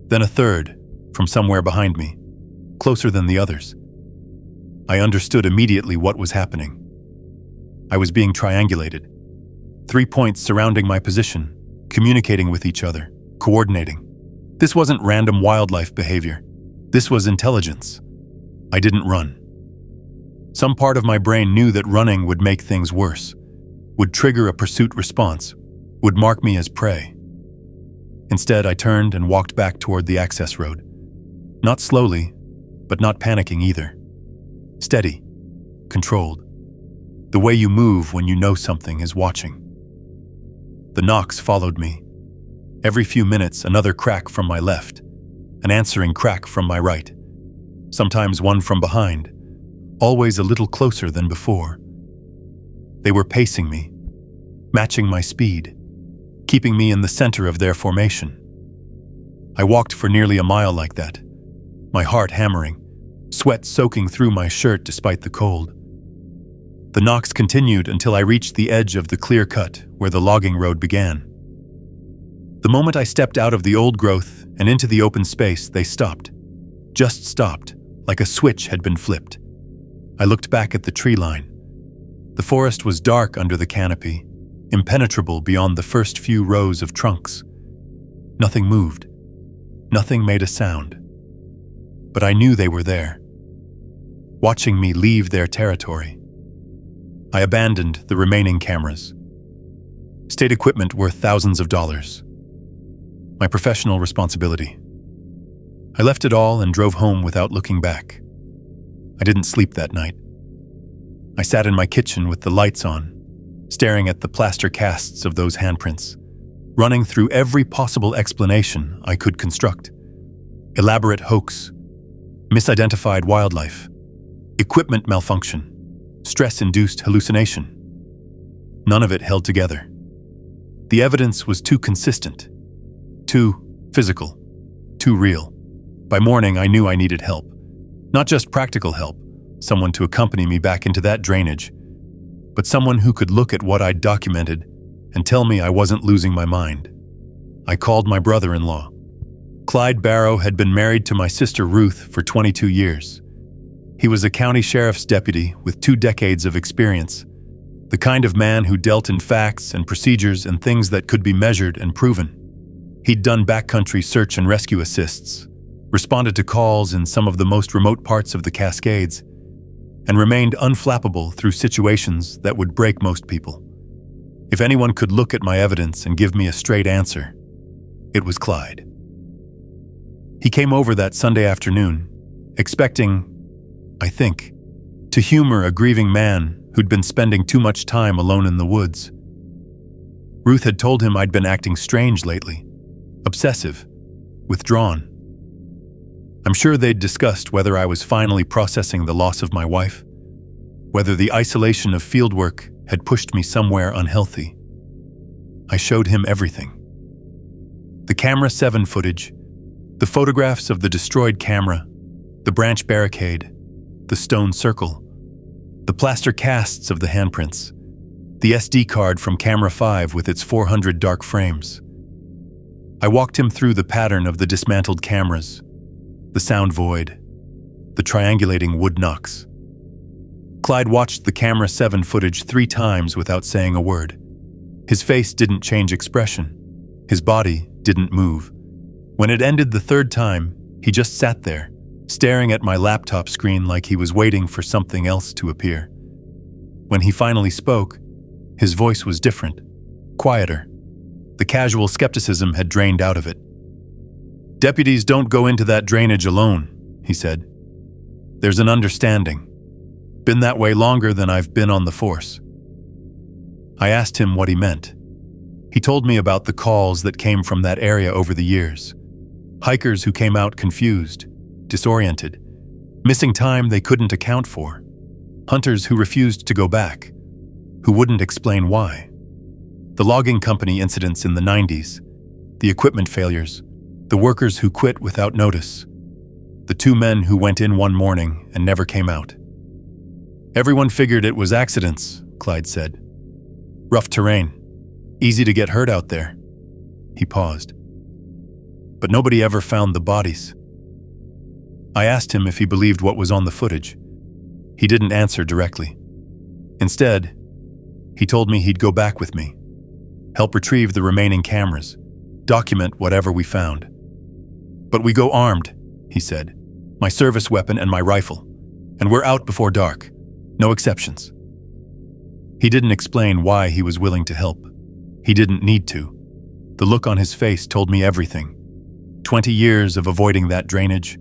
Then a third, from somewhere behind me, closer than the others. I understood immediately what was happening. I was being triangulated. 3 points surrounding my position, communicating with each other, coordinating. This wasn't random wildlife behavior. This was intelligence. I didn't run. Some part of my brain knew that running would make things worse, would trigger a pursuit response, would mark me as prey. Instead, I turned and walked back toward the access road. Not slowly, but not panicking either. Steady, controlled. The way you move when you know something is watching. The knocks followed me. Every few minutes, another crack from my left, an answering crack from my right. Sometimes one from behind, always a little closer than before. They were pacing me, matching my speed, keeping me in the center of their formation. I walked for nearly a mile like that, my heart hammering, sweat soaking through my shirt despite the cold. The knocks continued until I reached the edge of the clear cut where the logging road began. The moment I stepped out of the old growth and into the open space, they stopped. Just stopped, like a switch had been flipped. I looked back at the tree line. The forest was dark under the canopy, impenetrable beyond the first few rows of trunks. Nothing moved. Nothing made a sound. But I knew they were there, watching me leave their territory. I abandoned the remaining cameras. State equipment worth thousands of dollars. My professional responsibility. I left it all and drove home without looking back. I didn't sleep that night. I sat in my kitchen with the lights on, staring at the plaster casts of those handprints, running through every possible explanation I could construct. Elaborate hoax, misidentified wildlife, equipment malfunction, stress-induced hallucination. None of it held together. The evidence was too consistent, too physical, too real. By morning, I knew I needed help. Not just practical help, someone to accompany me back into that drainage, but someone who could look at what I'd documented and tell me I wasn't losing my mind. I called my brother-in-law. Clyde Barrow had been married to my sister Ruth for 22 years. He was a county sheriff's deputy with 2 decades of experience, the kind of man who dealt in facts and procedures and things that could be measured and proven. He'd done backcountry search and rescue assists, responded to calls in some of the most remote parts of the Cascades, and remained unflappable through situations that would break most people. If anyone could look at my evidence and give me a straight answer, it was Clyde. He came over that Sunday afternoon, expecting, I think, to humor a grieving man who'd been spending too much time alone in the woods. Ruth had told him I'd been acting strange lately, obsessive, withdrawn. I'm sure they'd discussed whether I was finally processing the loss of my wife, whether the isolation of fieldwork had pushed me somewhere unhealthy. I showed him everything. The camera 7 footage, the photographs of the destroyed camera, the branch barricade, the stone circle, the plaster casts of the handprints, the SD card from camera 5 with its 400 dark frames. I walked him through the pattern of the dismantled cameras, the sound void, the triangulating wood knocks. Clyde watched the camera 7 footage 3 times without saying a word. His face didn't change expression. His body didn't move. When it ended the 3rd time, he just sat there, staring at my laptop screen like he was waiting for something else to appear. When he finally spoke, his voice was different, quieter. The casual skepticism had drained out of it. "Deputies don't go into that drainage alone," he said. "There's an understanding. Been that way longer than I've been on the force." I asked him what he meant. He told me about the calls that came from that area over the years. Hikers who came out confused, disoriented, missing time they couldn't account for. Hunters who refused to go back, who wouldn't explain why. The logging company incidents in the 90s, the equipment failures, the workers who quit without notice, the 2 men who went in one morning and never came out. "Everyone figured it was accidents," Clyde said. "Rough terrain. Easy to get hurt out there." He paused. "But nobody ever found the bodies." I asked him if he believed what was on the footage. He didn't answer directly. Instead, he told me he'd go back with me, help retrieve the remaining cameras, document whatever we found. "But we go armed," he said. "My service weapon and my rifle. And we're out before dark. No exceptions." He didn't explain why he was willing to help. He didn't need to. The look on his face told me everything. 20 years of avoiding that drainage,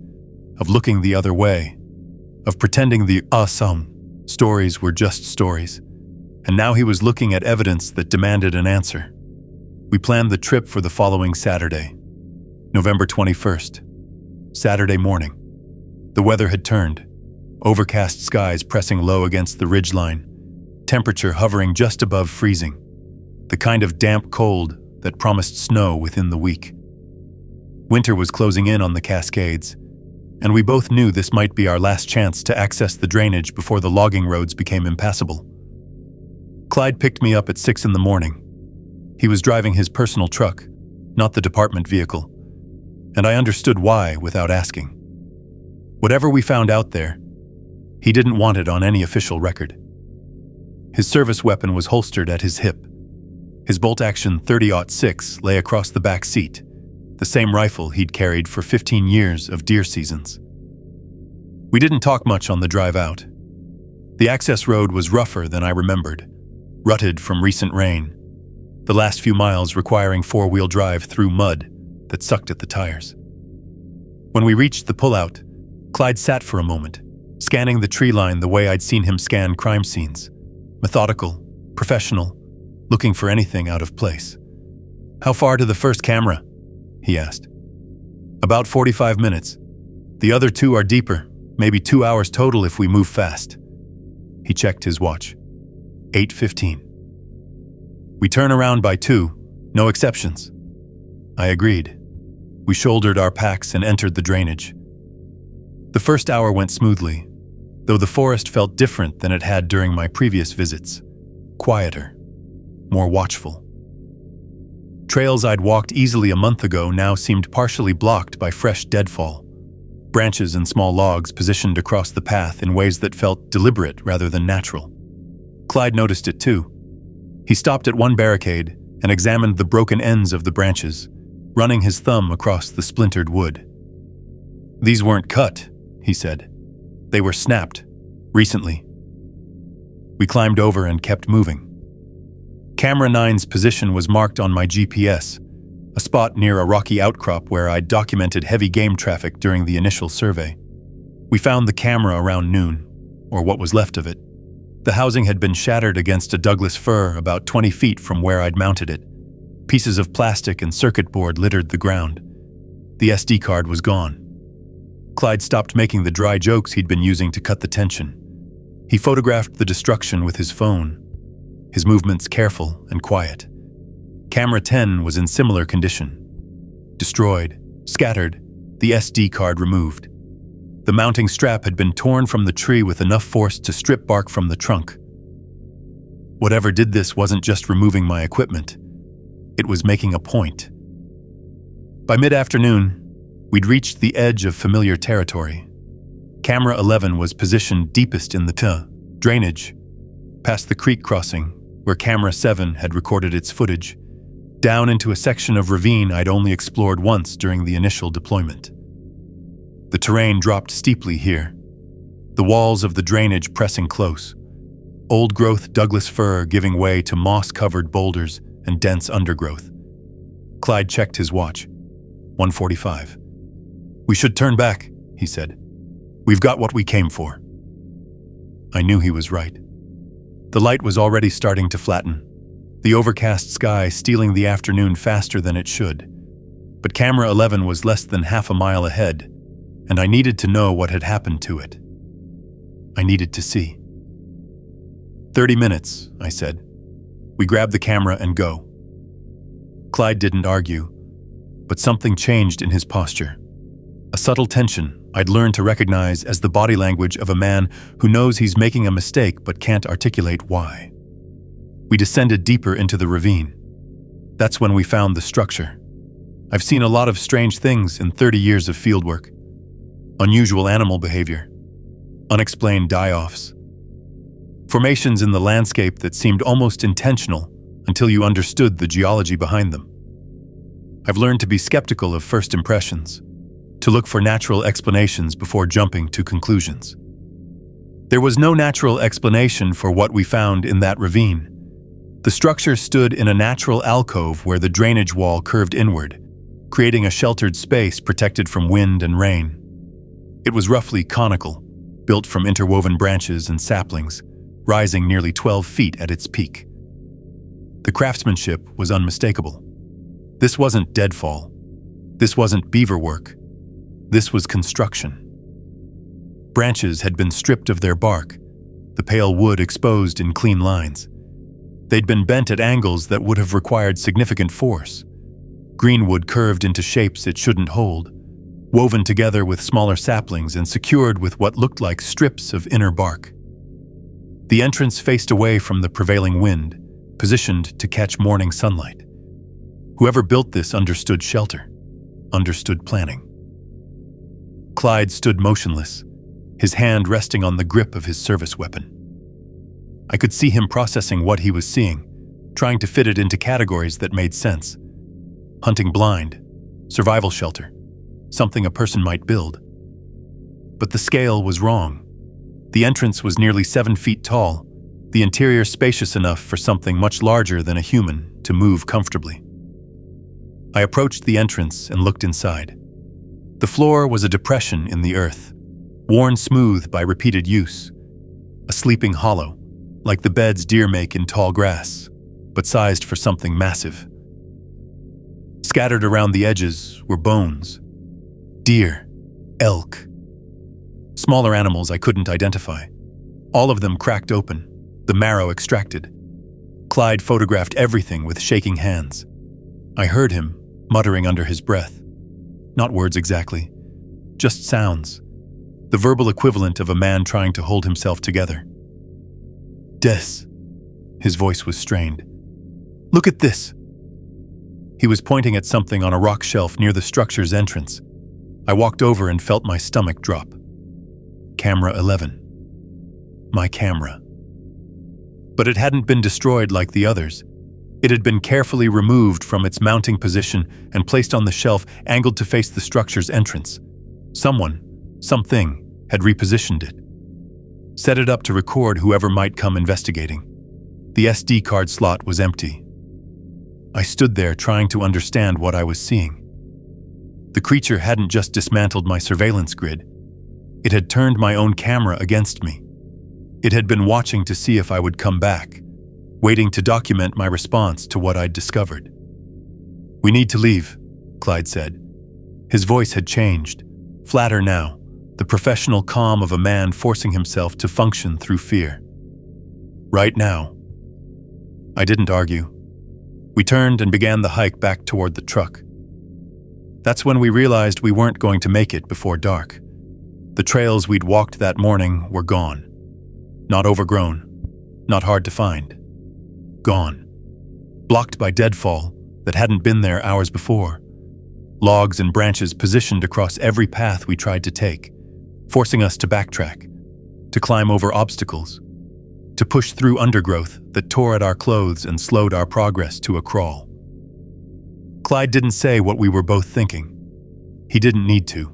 of looking the other way, of pretending the awesome stories were just stories. And now he was looking at evidence that demanded an answer. We planned the trip for the following Saturday, November 21st, Saturday morning. The weather had turned, overcast skies pressing low against the ridgeline, temperature hovering just above freezing, the kind of damp cold that promised snow within the week. Winter was closing in on the Cascades, and we both knew this might be our last chance to access the drainage before the logging roads became impassable. Clyde picked me up at 6 in the morning. He was driving his personal truck, not the department vehicle, and I understood why without asking. Whatever we found out there, he didn't want it on any official record. His service weapon was holstered at his hip. His bolt-action .30-06 lay across the back seat, the same rifle he'd carried for 15 years of deer seasons. We didn't talk much on the drive out. The access road was rougher than I remembered, rutted from recent rain, the last few miles requiring 4-wheel drive through mud that sucked at the tires. When we reached the pullout, Clyde sat for a moment, scanning the tree line the way I'd seen him scan crime scenes, methodical, professional, looking for anything out of place. "How far to the first camera?" he asked. "About 45 minutes. The other 2 are deeper, maybe 2 hours total if we move fast." He checked his watch. 8:15. "We turn around by 2, no exceptions." I agreed. We shouldered our packs and entered the drainage. The first hour went smoothly, though the forest felt different than it had during my previous visits. Quieter, more watchful. Trails I'd walked easily a month ago now seemed partially blocked by fresh deadfall. Branches and small logs positioned across the path in ways that felt deliberate rather than natural. Clyde noticed it too. He stopped at one barricade and examined the broken ends of the branches, running his thumb across the splintered wood. "These weren't cut," he said. "They were snapped, recently." We climbed over and kept moving. Camera 9's position was marked on my GPS, a spot near a rocky outcrop where I'd documented heavy game traffic during the initial survey. We found the camera around noon, or what was left of it. The housing had been shattered against a Douglas fir about 20 feet from where I'd mounted it. Pieces of plastic and circuit board littered the ground. The SD card was gone. Clyde stopped making the dry jokes he'd been using to cut the tension. He photographed the destruction with his phone, his movements careful and quiet. Camera 10 was in similar condition. Destroyed, scattered, the SD card removed. The mounting strap had been torn from the tree with enough force to strip bark from the trunk. Whatever did this wasn't just removing my equipment. It was making a point. By mid-afternoon, we'd reached the edge of familiar territory. Camera 11 was positioned deepest in the drainage, past the creek crossing, where Camera 7 had recorded its footage, down into a section of ravine I'd only explored once during the initial deployment. The terrain dropped steeply here, the walls of the drainage pressing close, old-growth Douglas fir giving way to moss-covered boulders and dense undergrowth. Clyde checked his watch. 1:45. "We should turn back," he said. "We've got what we came for." I knew he was right. The light was already starting to flatten, the overcast sky stealing the afternoon faster than it should. But Camera 11 was less than half a mile ahead, and I needed to know what had happened to it. I needed to see. 30 minutes, I said. We grab the camera and go. Clyde didn't argue, but something changed in his posture. A subtle tension I'd learned to recognize as the body language of a man who knows he's making a mistake but can't articulate why. We descended deeper into the ravine. That's when we found the structure. I've seen a lot of strange things in 30 years of fieldwork. Unusual animal behavior, unexplained die-offs, formations in the landscape that seemed almost intentional until you understood the geology behind them. I've learned to be skeptical of first impressions, to look for natural explanations before jumping to conclusions. There was no natural explanation for what we found in that ravine. The structure stood in a natural alcove where the drainage wall curved inward, creating a sheltered space protected from wind and rain. It was roughly conical, built from interwoven branches and saplings, rising nearly 12 feet at its peak. The craftsmanship was unmistakable. This wasn't deadfall. This wasn't beaver work. This was construction. Branches had been stripped of their bark, the pale wood exposed in clean lines. They'd been bent at angles that would have required significant force. Greenwood curved into shapes it shouldn't hold, woven together with smaller saplings and secured with what looked like strips of inner bark. The entrance faced away from the prevailing wind, positioned to catch morning sunlight. Whoever built this understood shelter, understood planning. Clyde stood motionless, his hand resting on the grip of his service weapon. I could see him processing what he was seeing, trying to fit it into categories that made sense. Hunting blind, survival shelter, something a person might build. But the scale was wrong. The entrance was nearly 7 feet tall, the interior spacious enough for something much larger than a human to move comfortably. I approached the entrance and looked inside. The floor was a depression in the earth, worn smooth by repeated use, a sleeping hollow, like the beds deer make in tall grass, but sized for something massive. Scattered around the edges were bones, deer, elk, smaller animals I couldn't identify, all of them cracked open, the marrow extracted. Clyde photographed everything with shaking hands. I heard him, muttering under his breath. Not words exactly, just sounds. The verbal equivalent of a man trying to hold himself together. Des. His voice was strained. Look at this. He was pointing at something on a rock shelf near the structure's entrance. I walked over and felt my stomach drop. Camera 11. My camera. But it hadn't been destroyed like the others. It had been carefully removed from its mounting position and placed on the shelf, angled to face the structure's entrance. Something, had repositioned it. Set it up to record whoever might come investigating. The SD card slot was empty. I stood there trying to understand what I was seeing. The creature hadn't just dismantled my surveillance grid. It had turned my own camera against me. It had been watching to see if I would come back, waiting to document my response to what I'd discovered. We need to leave, Clyde said. His voice had changed, flatter now, the professional calm of a man forcing himself to function through fear. Right now. I didn't argue. We turned and began the hike back toward the truck. That's when we realized we weren't going to make it before dark. The trails we'd walked that morning were gone. Not overgrown, not hard to find. Gone. Blocked by deadfall that hadn't been there hours before. Logs and branches positioned across every path we tried to take, forcing us to backtrack, to climb over obstacles, to push through undergrowth that tore at our clothes and slowed our progress to a crawl. Clyde didn't say what we were both thinking. He didn't need to.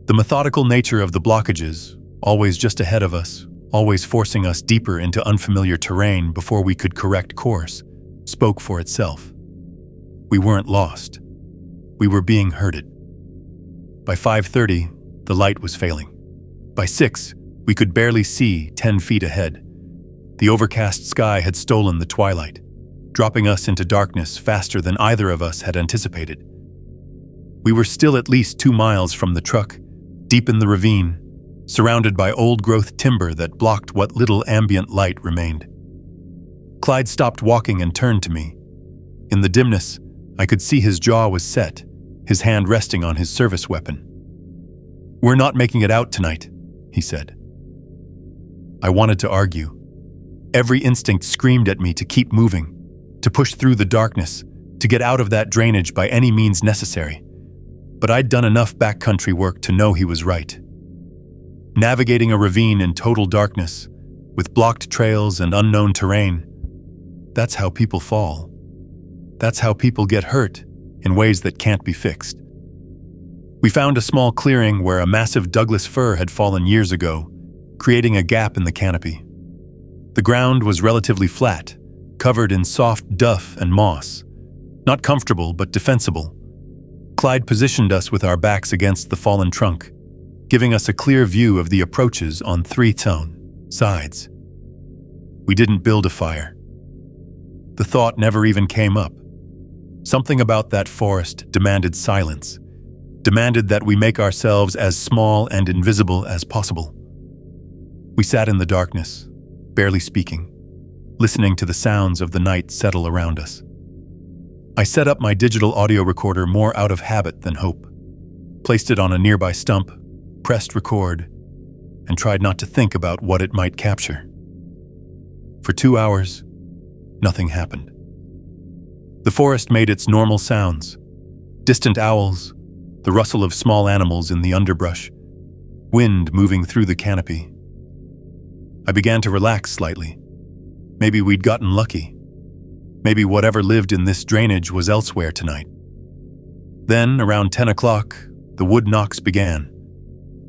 The methodical nature of the blockages, always just ahead of us, always forcing us deeper into unfamiliar terrain before we could correct course, spoke for itself. We weren't lost. We were being herded. By 5:30, the light was failing. By 6, we could barely see 10 feet ahead. The overcast sky had stolen the twilight, dropping us into darkness faster than either of us had anticipated. We were still at least 2 miles from the truck, deep in the ravine, surrounded by old-growth timber that blocked what little ambient light remained. Clyde stopped walking and turned to me. In the dimness, I could see his jaw was set, his hand resting on his service weapon. "We're not making it out tonight," he said. I wanted to argue. Every instinct screamed at me to keep moving, to push through the darkness, to get out of that drainage by any means necessary. But I'd done enough backcountry work to know he was right. Navigating a ravine in total darkness, with blocked trails and unknown terrain, that's how people fall. That's how people get hurt in ways that can't be fixed. We found a small clearing where a massive Douglas fir had fallen years ago, creating a gap in the canopy. The ground was relatively flat, covered in soft duff and moss. Not comfortable, but defensible. Clyde positioned us with our backs against the fallen trunk, giving us a clear view of the approaches on 3 sides. We didn't build a fire. The thought never even came up. Something about that forest demanded silence, demanded that we make ourselves as small and invisible as possible. We sat in the darkness, barely speaking, listening to the sounds of the night settle around us. I set up my digital audio recorder more out of habit than hope, placed it on a nearby stump, pressed record, and tried not to think about what it might capture. For 2 hours, nothing happened. The forest made its normal sounds: distant owls, the rustle of small animals in the underbrush, wind moving through the canopy. I began to relax slightly. Maybe we'd gotten lucky. Maybe whatever lived in this drainage was elsewhere tonight. Then, around 10 o'clock, the wood knocks began.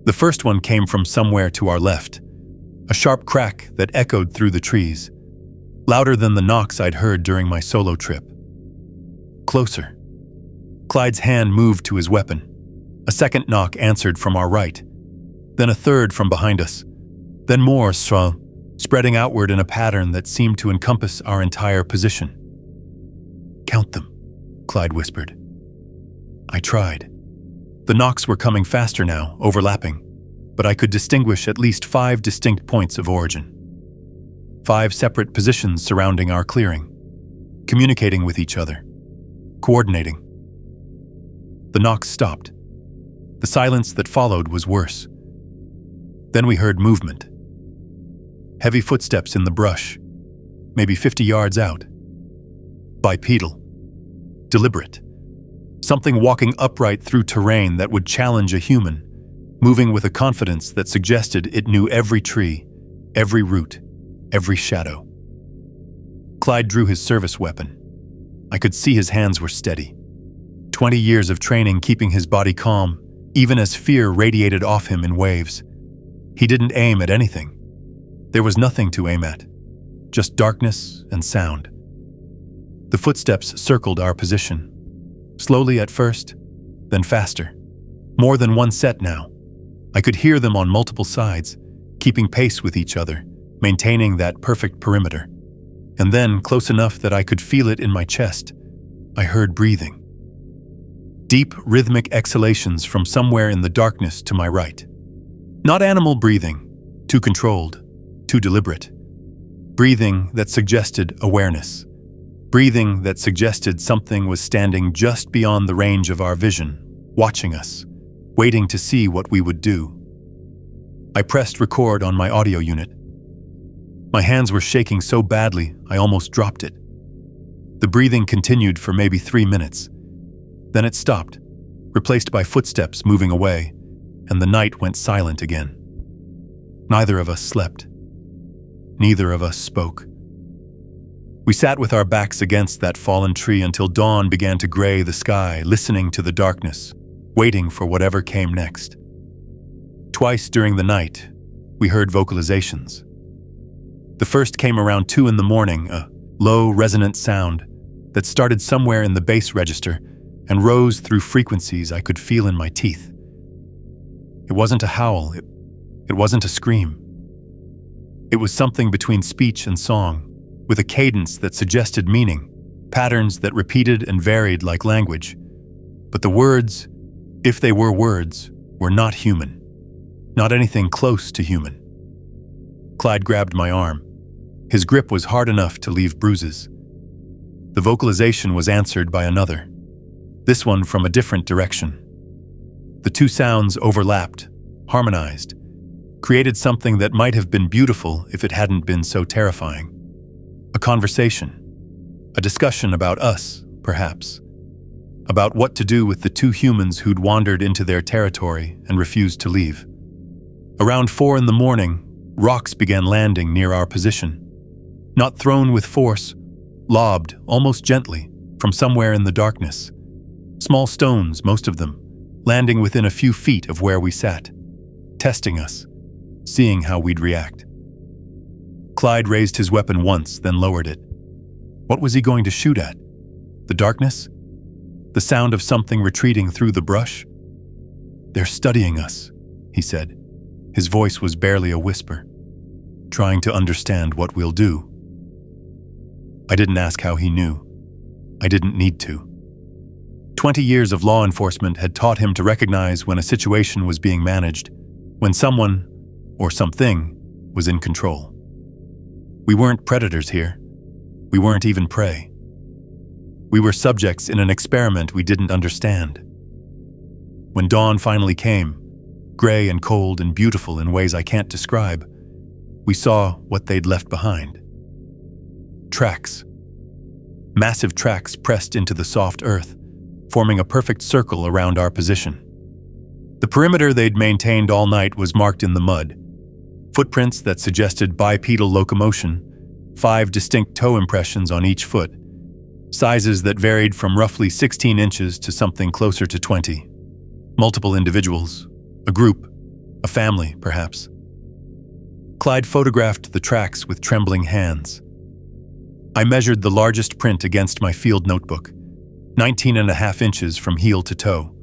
The first one came from somewhere to our left, a sharp crack that echoed through the trees, louder than the knocks I'd heard during my solo trip. Closer. Clyde's hand moved to his weapon. A second knock answered from our right, then a third from behind us, then more, spreading outward in a pattern that seemed to encompass our entire position. "Count them," Clyde whispered. I tried. The knocks were coming faster now, overlapping, but I could distinguish at least 5 distinct points of origin. 5 separate positions surrounding our clearing, communicating with each other, coordinating. The knocks stopped. The silence that followed was worse. Then we heard movement. Heavy footsteps in the brush, maybe 50 yards out. Bipedal. Deliberate. Something walking upright through terrain that would challenge a human, moving with a confidence that suggested it knew every tree, every root, every shadow. Clyde drew his service weapon. I could see his hands were steady. 20 years of training keeping his body calm, even as fear radiated off him in waves. He didn't aim at anything. There was nothing to aim at, just darkness and sound. The footsteps circled our position, slowly at first, then faster. More than one set now. I could hear them on multiple sides, keeping pace with each other, maintaining that perfect perimeter. And then, close enough that I could feel it in my chest, I heard breathing. Deep, rhythmic exhalations from somewhere in the darkness to my right. Not animal breathing, too controlled, too deliberate. Breathing that suggested awareness. Breathing that suggested something was standing just beyond the range of our vision, watching us, waiting to see what we would do. I pressed record on my audio unit. My hands were shaking so badly, I almost dropped it. The breathing continued for maybe 3 minutes. Then it stopped, replaced by footsteps moving away, and the night went silent again. Neither of us slept. Neither of us spoke. We sat with our backs against that fallen tree until dawn began to gray the sky, listening to the darkness, waiting for whatever came next. Twice during the night, we heard vocalizations. The first came around 2 a.m, a low, resonant sound that started somewhere in the bass register and rose through frequencies I could feel in my teeth. It wasn't a howl, it wasn't a scream. It was something between speech and song, with a cadence that suggested meaning, patterns that repeated and varied like language. But the words, if they were words, were not human, not anything close to human. Clyde grabbed my arm. His grip was hard enough to leave bruises. The vocalization was answered by another, this one from a different direction. The two sounds overlapped, harmonized, created something that might have been beautiful if it hadn't been so terrifying. A conversation, a discussion about us, perhaps, about what to do with the two humans who'd wandered into their territory and refused to leave. Around 4 a.m, rocks began landing near our position. Not thrown with force, lobbed, almost gently, from somewhere in the darkness. Small stones, most of them, landing within a few feet of where we sat, testing us, seeing how we'd react. Clyde raised his weapon once, then lowered it. What was he going to shoot at? The darkness? The sound of something retreating through the brush? "They're studying us," he said. His voice was barely a whisper. "Trying to understand what we'll do." I didn't ask how he knew. I didn't need to. 20 years of law enforcement had taught him to recognize when a situation was being managed, when someone, or something, was in control. We weren't predators here. We weren't even prey. We were subjects in an experiment we didn't understand. When dawn finally came, gray and cold and beautiful in ways I can't describe, we saw what they'd left behind. Tracks. Massive tracks pressed into the soft earth, forming a perfect circle around our position. The perimeter they'd maintained all night was marked in the mud. Footprints that suggested bipedal locomotion, 5 distinct toe impressions on each foot, sizes that varied from roughly 16 inches to something closer to 20. Multiple individuals, a group, a family, perhaps. Clyde photographed the tracks with trembling hands. I measured the largest print against my field notebook, 19.5 inches from heel to toe.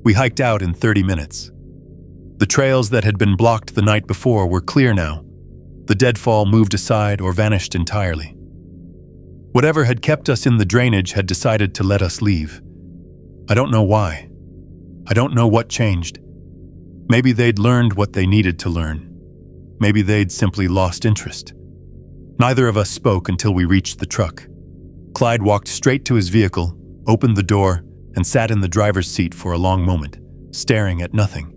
We hiked out in 30 minutes. The trails that had been blocked the night before were clear now. The deadfall moved aside or vanished entirely. Whatever had kept us in the drainage had decided to let us leave. I don't know why. I don't know what changed. Maybe they'd learned what they needed to learn. Maybe they'd simply lost interest. Neither of us spoke until we reached the truck. Clyde walked straight to his vehicle, opened the door, and sat in the driver's seat for a long moment, staring at nothing.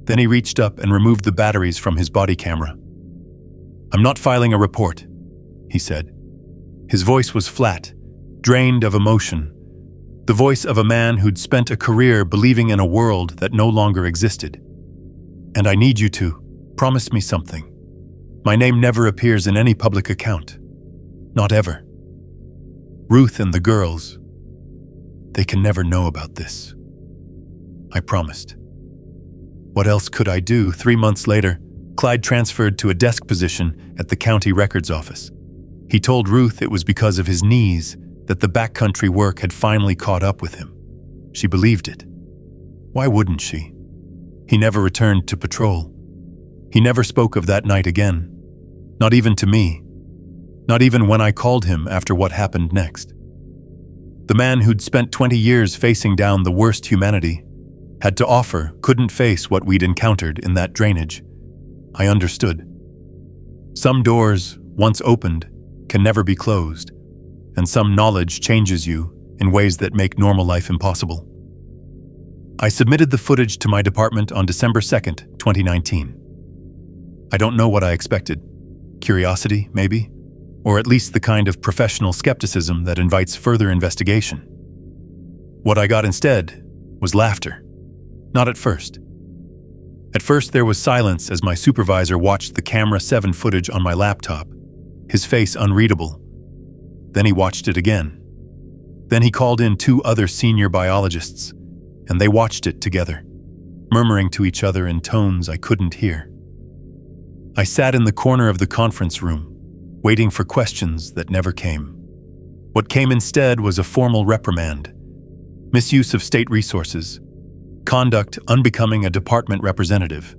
Then he reached up and removed the batteries from his body camera. "I'm not filing a report," he said. His voice was flat, drained of emotion, the voice of a man who'd spent a career believing in a world that no longer existed. "And I need you to promise me something. My name never appears in any public account. Not ever. Ruth and the girls, they can never know about this." I promised. What else could I do? 3 months later, Clyde transferred to a desk position at the county records office. He told Ruth it was because of his knees that the backcountry work had finally caught up with him. She believed it. Why wouldn't she? He never returned to patrol. He never spoke of that night again. Not even to me. Not even when I called him after what happened next. The man who'd spent 20 years facing down the worst humanity had to offer, couldn't face what we'd encountered in that drainage. I understood. Some doors, once opened, can never be closed, and some knowledge changes you in ways that make normal life impossible. I submitted the footage to my department on December 2nd, 2019. I don't know what I expected. Curiosity, maybe? Or at least the kind of professional skepticism that invites further investigation. What I got instead was laughter. Not at first. At first there was silence as my supervisor watched the camera 7 footage on my laptop, his face unreadable. Then he watched it again. Then he called in 2 other senior biologists, and they watched it together, murmuring to each other in tones I couldn't hear. I sat in the corner of the conference room, waiting for questions that never came. What came instead was a formal reprimand, misuse of state resources, conduct unbecoming a department representative.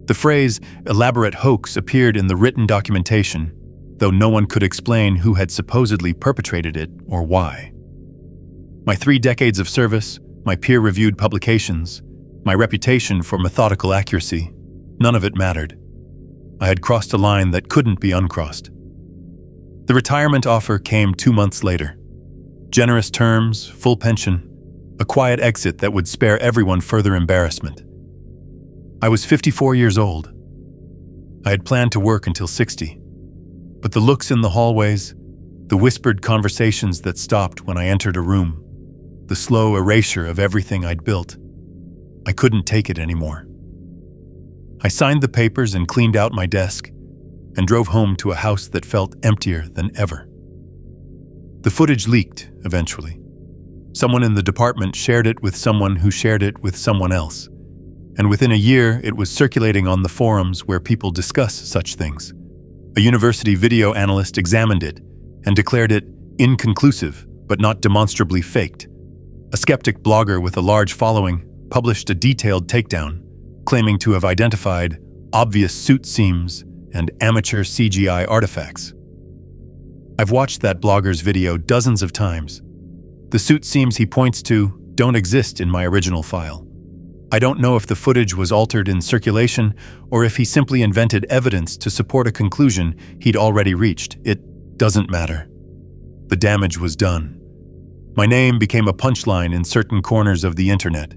The phrase "elaborate hoax" appeared in the written documentation, though no one could explain who had supposedly perpetrated it or why. My 3 decades of service, my peer-reviewed publications, my reputation for methodical accuracy, none of it mattered. I had crossed a line that couldn't be uncrossed. The retirement offer came 2 months later. Generous terms, full pension, a quiet exit that would spare everyone further embarrassment. I was 54 years old. I had planned to work until 60. But the looks in the hallways, the whispered conversations that stopped when I entered a room, the slow erasure of everything I'd built, I couldn't take it anymore. I signed the papers and cleaned out my desk and drove home to a house that felt emptier than ever. The footage leaked eventually. Someone in the department shared it with someone who shared it with someone else, and within a year it was circulating on the forums where people discuss such things. A university video analyst examined it and declared it inconclusive but not demonstrably faked. A skeptic blogger with a large following published a detailed takedown, claiming to have identified obvious suit seams and amateur CGI artifacts. I've watched that blogger's video dozens of times. The suit seams he points to don't exist in my original file. I don't know if the footage was altered in circulation or if he simply invented evidence to support a conclusion he'd already reached. It doesn't matter. The damage was done. My name became a punchline in certain corners of the internet.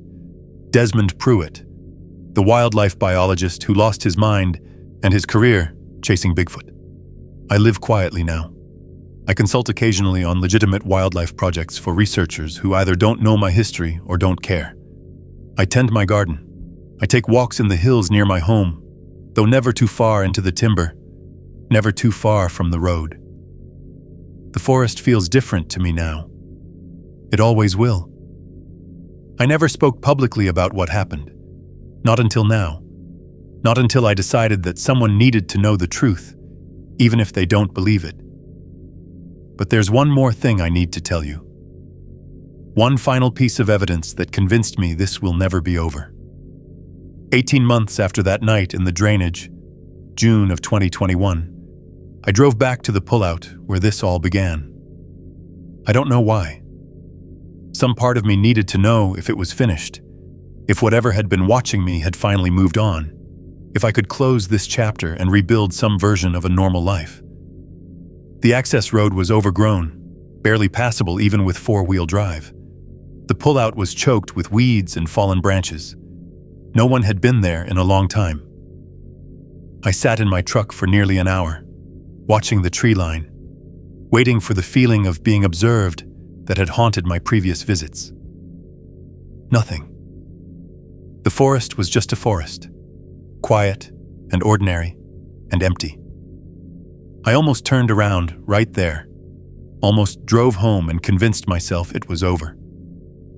Desmond Pruitt, the wildlife biologist who lost his mind and his career chasing Bigfoot. I live quietly now. I consult occasionally on legitimate wildlife projects for researchers who either don't know my history or don't care. I tend my garden. I take walks in the hills near my home, though never too far into the timber, never too far from the road. The forest feels different to me now. It always will. I never spoke publicly about what happened. Not until now. Not until I decided that someone needed to know the truth, even if they don't believe it. But there's one more thing I need to tell you. One final piece of evidence that convinced me this will never be over. 18 months after that night in the drainage, June of 2021, I drove back to the pullout where this all began. I don't know why. Some part of me needed to know if it was finished, if whatever had been watching me had finally moved on, if I could close this chapter and rebuild some version of a normal life. The access road was overgrown, barely passable even with 4-wheel drive. The pullout was choked with weeds and fallen branches. No one had been there in a long time. I sat in my truck for nearly an hour, watching the tree line, waiting for the feeling of being observed that had haunted my previous visits. Nothing. The forest was just a forest, quiet and ordinary and empty. I almost turned around right there, almost drove home and convinced myself it was over.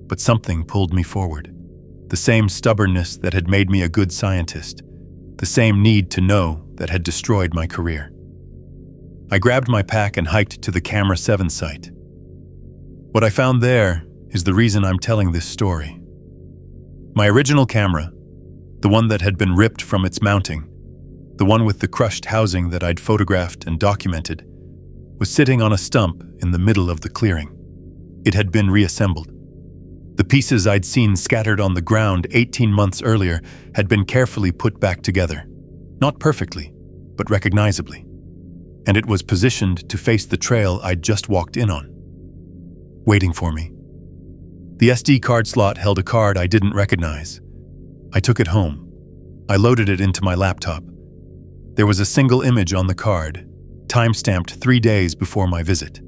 But something pulled me forward. The same stubbornness that had made me a good scientist, the same need to know that had destroyed my career. I grabbed my pack and hiked to the Camera 7 site. What I found there is the reason I'm telling this story. My original camera, the one that had been ripped from its mounting, the one with the crushed housing that I'd photographed and documented, was sitting on a stump in the middle of the clearing. It had been reassembled. The pieces I'd seen scattered on the ground 18 months earlier had been carefully put back together. Not perfectly, but recognizably. And it was positioned to face the trail I'd just walked in on, waiting for me. The SD card slot held a card I didn't recognize. I took it home. I loaded it into my laptop. There was a single image on the card, time-stamped 3 days before my visit.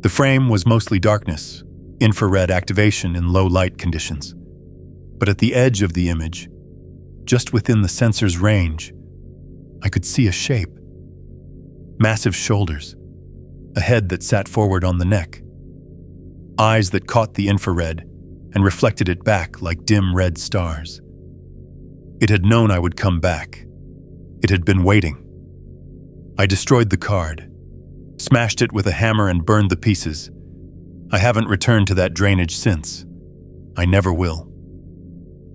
The frame was mostly darkness, infrared activation in low light conditions. But at the edge of the image, just within the sensor's range, I could see a shape. Massive shoulders, a head that sat forward on the neck, eyes that caught the infrared and reflected it back like dim red stars. It had known I would come back. It had been waiting. I destroyed the card, smashed it with a hammer and burned the pieces. I haven't returned to that drainage since. I never will.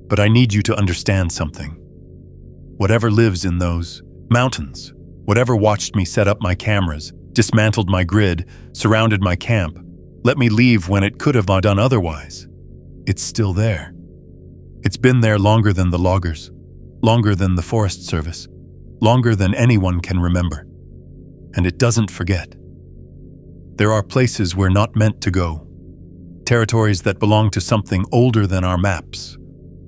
But I need you to understand something. Whatever lives in those mountains, whatever watched me set up my cameras, dismantled my grid, surrounded my camp, let me leave when it could have done otherwise, it's still there. It's been there longer than the loggers, longer than the Forest Service, longer than anyone can remember. And it doesn't forget. There are places we're not meant to go, territories that belong to something older than our maps,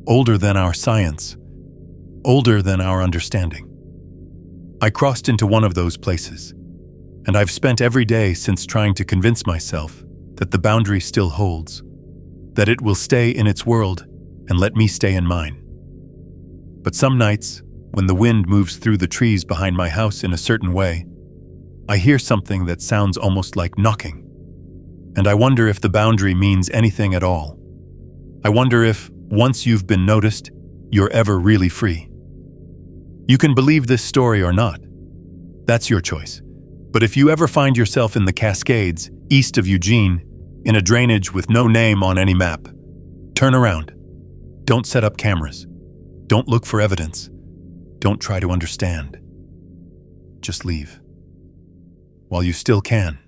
older than our science, older than our understanding. I crossed into one of those places, and I've spent every day since trying to convince myself that the boundary still holds, that it will stay in its world and let me stay in mine. But some nights, when the wind moves through the trees behind my house in a certain way, I hear something that sounds almost like knocking. And I wonder if the boundary means anything at all. I wonder if, once you've been noticed, you're ever really free. You can believe this story or not. That's your choice. But if you ever find yourself in the Cascades, east of Eugene, in a drainage with no name on any map, turn around. Don't set up cameras. Don't look for evidence. Don't try to understand. Just leave. While you still can.